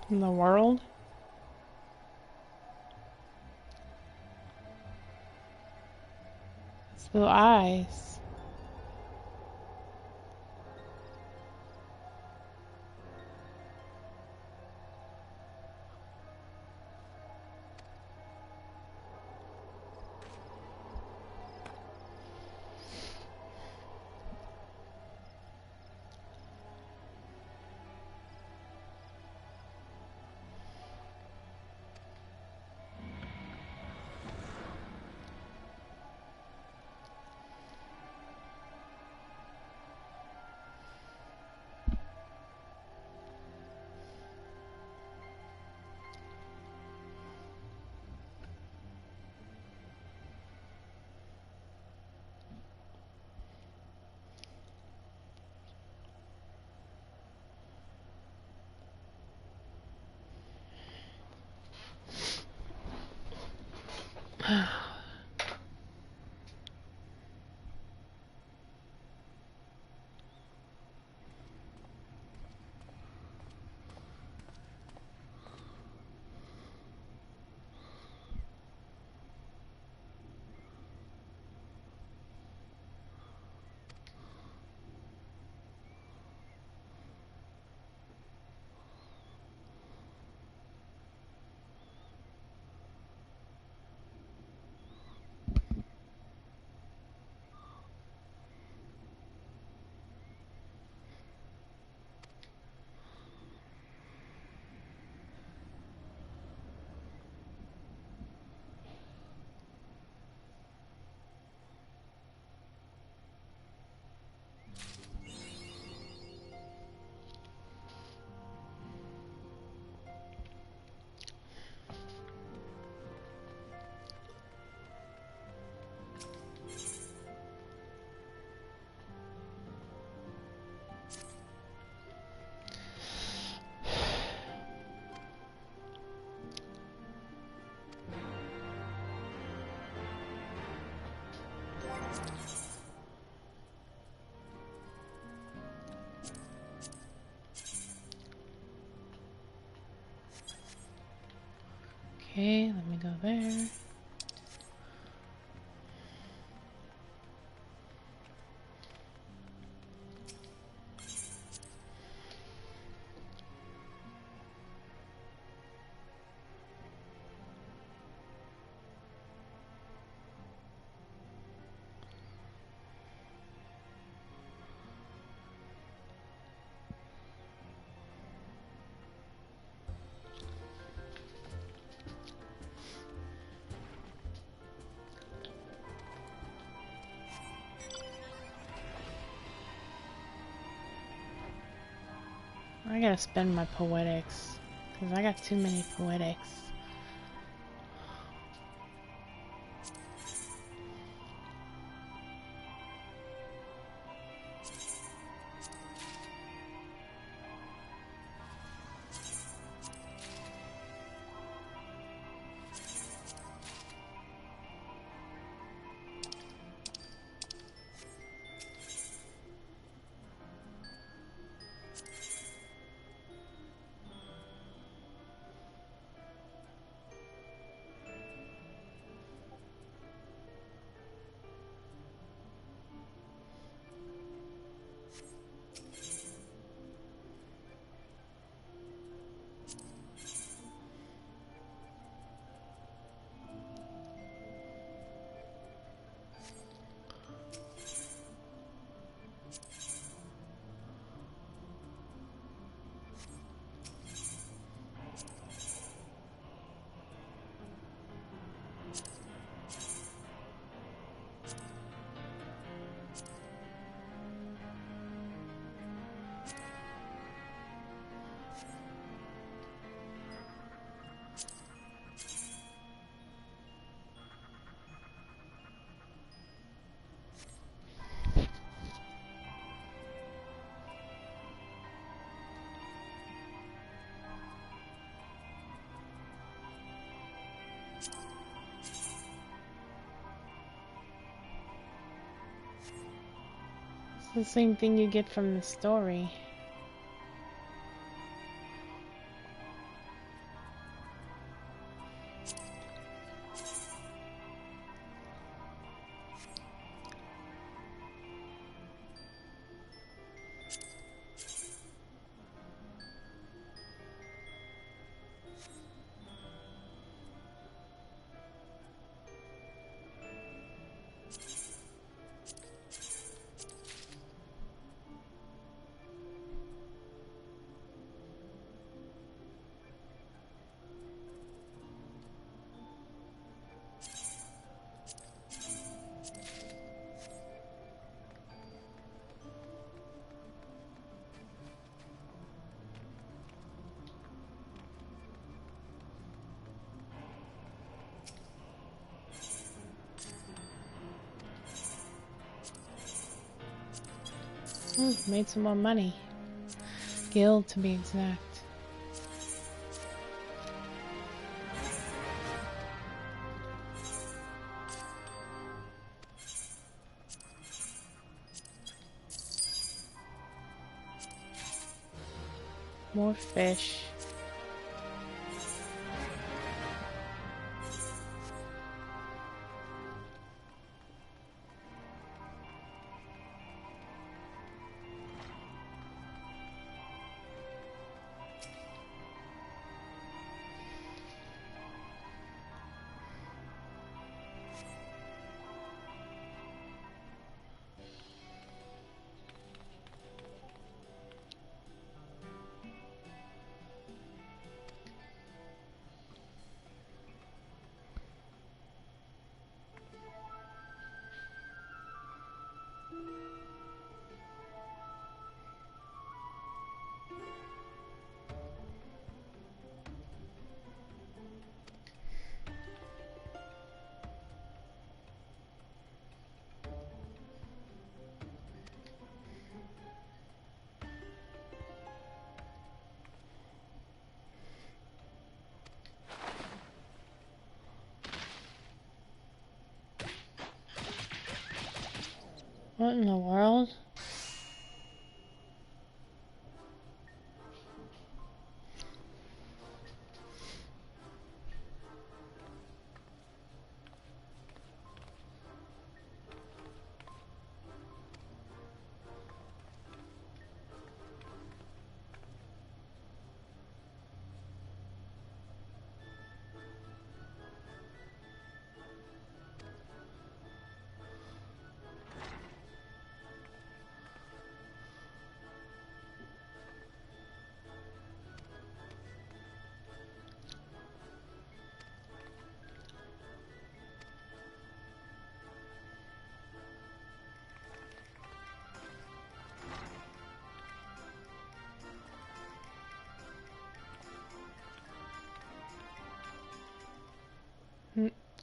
A: in the world. It's blue eyes. Okay, let me go there. I gotta spend my poetics, because I got too many poetics. It's the same thing you get from the story. Ooh, made some more money. Guild to be exact. More fish. What in the world?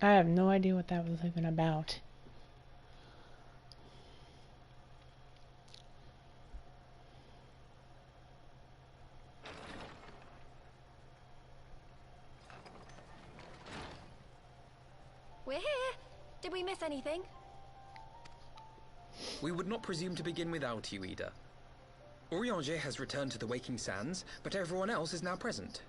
A: I have no idea what that was even about.
D: We're here. Did we miss anything?
C: We would not presume to begin without you, Ida. Urianger has returned to the Waking Sands, but everyone else is now present.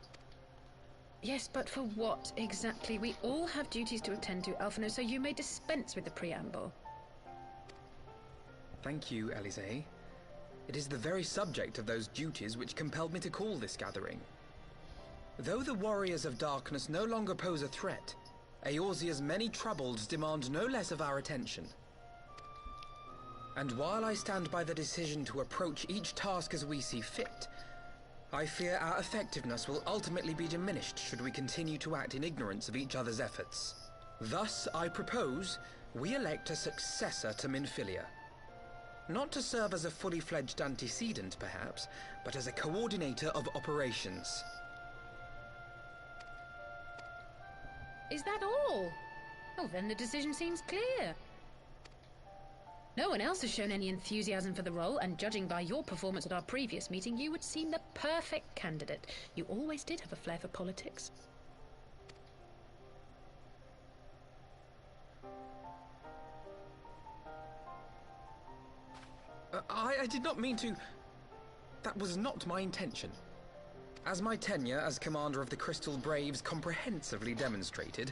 O: Yes, but for what exactly? We all have duties to attend to, Alphino, so you may dispense with the preamble.
C: Thank you, Elise. It is the very subject of those duties which compelled me to call this gathering. Though the Warriors of Darkness no longer pose a threat, Eorzea's many troubles demand no less of our attention. And while I stand by the decision to approach each task as we see fit, I fear our effectiveness will ultimately be diminished should we continue to act in ignorance of each other's efforts. Thus, I propose we elect a successor to Minfilia. Not to serve as a fully fledged antecedent, perhaps, but as a coordinator of operations.
O: Is that all? Oh, then the decision seems clear. No one else has shown any enthusiasm for the role, and judging by your performance at our previous meeting, you would seem the perfect candidate. You always did have a flair for politics.
C: I did not mean to... That was not my intention. As my tenure as commander of the Crystal Braves comprehensively demonstrated,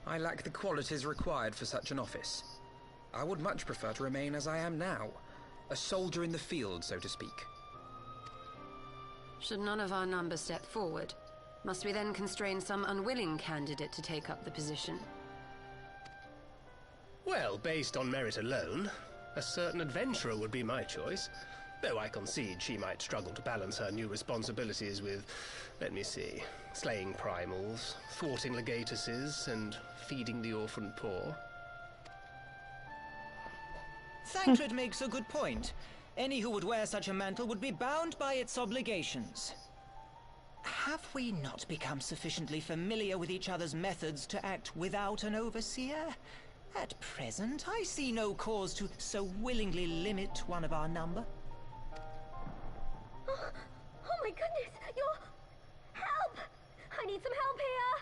C: I lack the qualities required for such an office. I would much prefer to remain as I am now, a soldier in the field, so to speak.
K: Should none of our number step forward, must we then constrain some unwilling candidate to take up the position?
I: Well, based on merit alone, a certain adventurer would be my choice. Though I concede she might struggle to balance her new responsibilities with, let me see, slaying primals, thwarting legatuses, and feeding the orphan poor.
E: Thancred makes a good point. Any who would wear such a mantle would be bound by its obligations. Have we not become sufficiently familiar with each other's methods to act without an overseer? At present, I see no cause to so willingly limit one of our number.
N: goodness, you're... Help! I need some help here!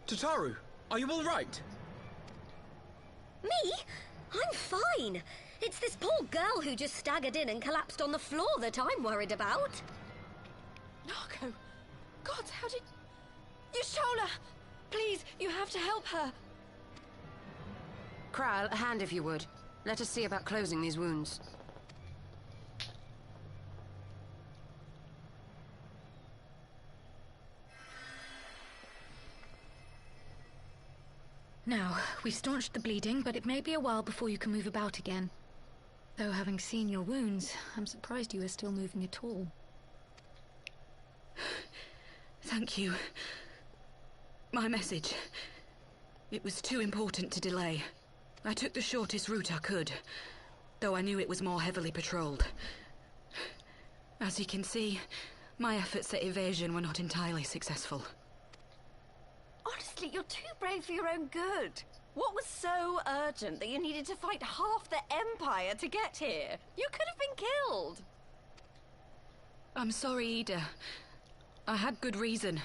L: Tataru, are you all right?
N: Me? I'm fine. It's this poor girl who just staggered in and collapsed on the floor that I'm worried about.
D: Narco! God, how did... Yashola! Please, you have to help her.
K: Kral, a hand if you would. Let us see about closing these wounds.
G: Now, we've staunched the bleeding, but it may be a while before you can move about again. Though, having seen your wounds, I'm surprised you are still moving at all.
P: Thank you. My message. It was too important to delay. I took the shortest route I could, though I knew it was more heavily patrolled. As you can see, my efforts at evasion were not entirely successful.
D: Honestly, you're too brave for your own good. What was so urgent that you needed to fight half the Empire to get here? You could have been killed.
P: I'm sorry, Ida. I had good reason.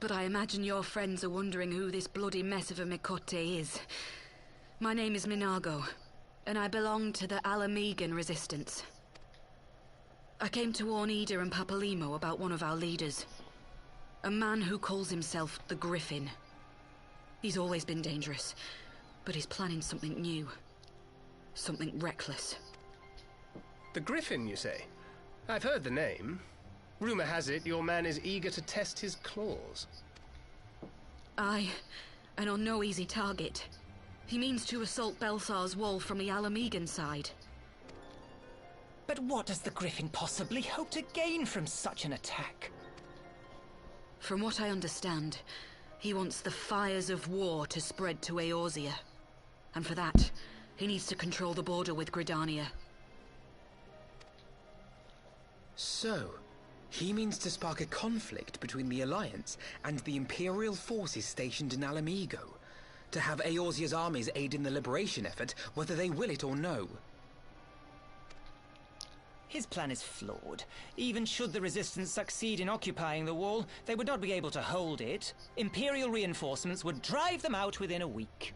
P: But I imagine your friends are wondering who this bloody mess of a Mikote is. My name is Minago, and I belong to the Alamegan Resistance. I came to warn Ida and Papalimo about one of our leaders. A man who calls himself the Griffin. He's always been dangerous, but he's planning something new. Something reckless.
I: The Griffin, you say? I've heard the name. Rumor has it your man is eager to test his claws.
P: Aye, and on no easy target. He means to assault Belsar's wall from the Alamegan side.
E: But what does the Griffin possibly hope to gain from such an attack?
P: From what I understand, he wants the fires of war to spread to Eorzea. And for that, he needs to control the border with Gridania.
C: So, he means to spark a conflict between the Alliance and the Imperial forces stationed in Alamigo, to have Eorzea's armies aid in the liberation effort, whether they will it or no.
E: His plan is flawed. Even should the Resistance succeed in occupying the wall, they would not be able to hold it. Imperial reinforcements would drive them out within a week.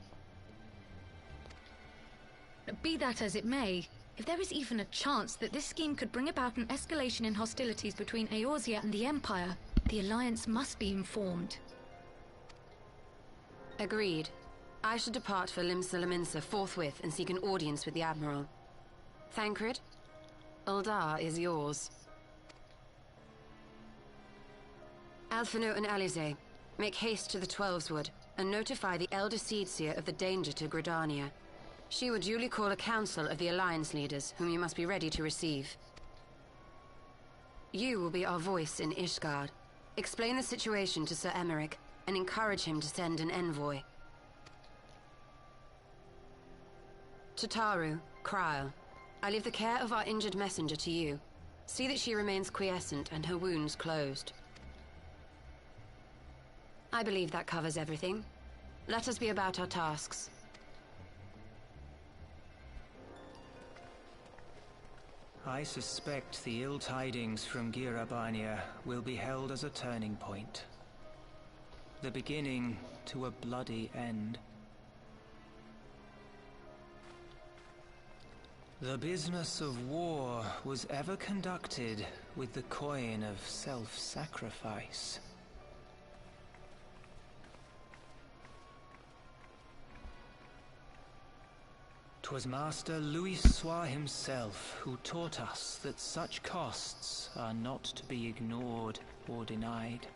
G: Be that as it may, if there is even a chance that this scheme could bring about an escalation in hostilities between Eorzea and the Empire, the Alliance must be informed.
K: Agreed. I shall depart for Lim-Salaminsa forthwith and seek an audience with the Admiral. Thancred, Uldar is yours. Alphino and Alize, make haste to the Twelveswood and notify the Elder Seedseer of the danger to Gridania. She will duly call a council of the Alliance leaders, whom you must be ready to receive. You will be our voice in Ishgard. Explain the situation to Sir Emmerich, and encourage him to send an envoy. Tataru, Krile, I leave the care of our injured messenger to you. See that she remains quiescent and her wounds closed. I believe that covers everything. Let us be about our tasks.
E: I suspect the ill tidings from Girabania will be held as a turning point. The beginning to a bloody end. The business of war was ever conducted with the coin of self-sacrifice. 'Twas Master Louis Soir himself who taught us that such costs are not to be ignored or denied.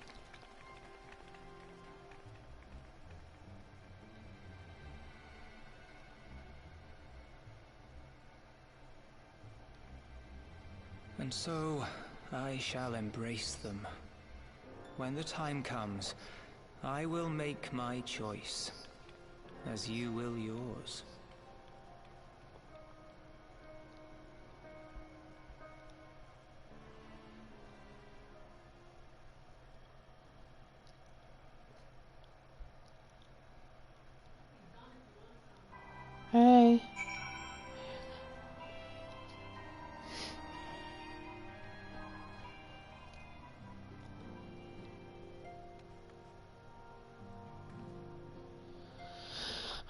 E: And so, I shall embrace them. When the time comes, I will make my choice, as you will yours.
A: Okay.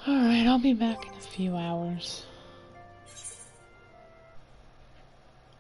A: Alright, I'll be back in a few hours.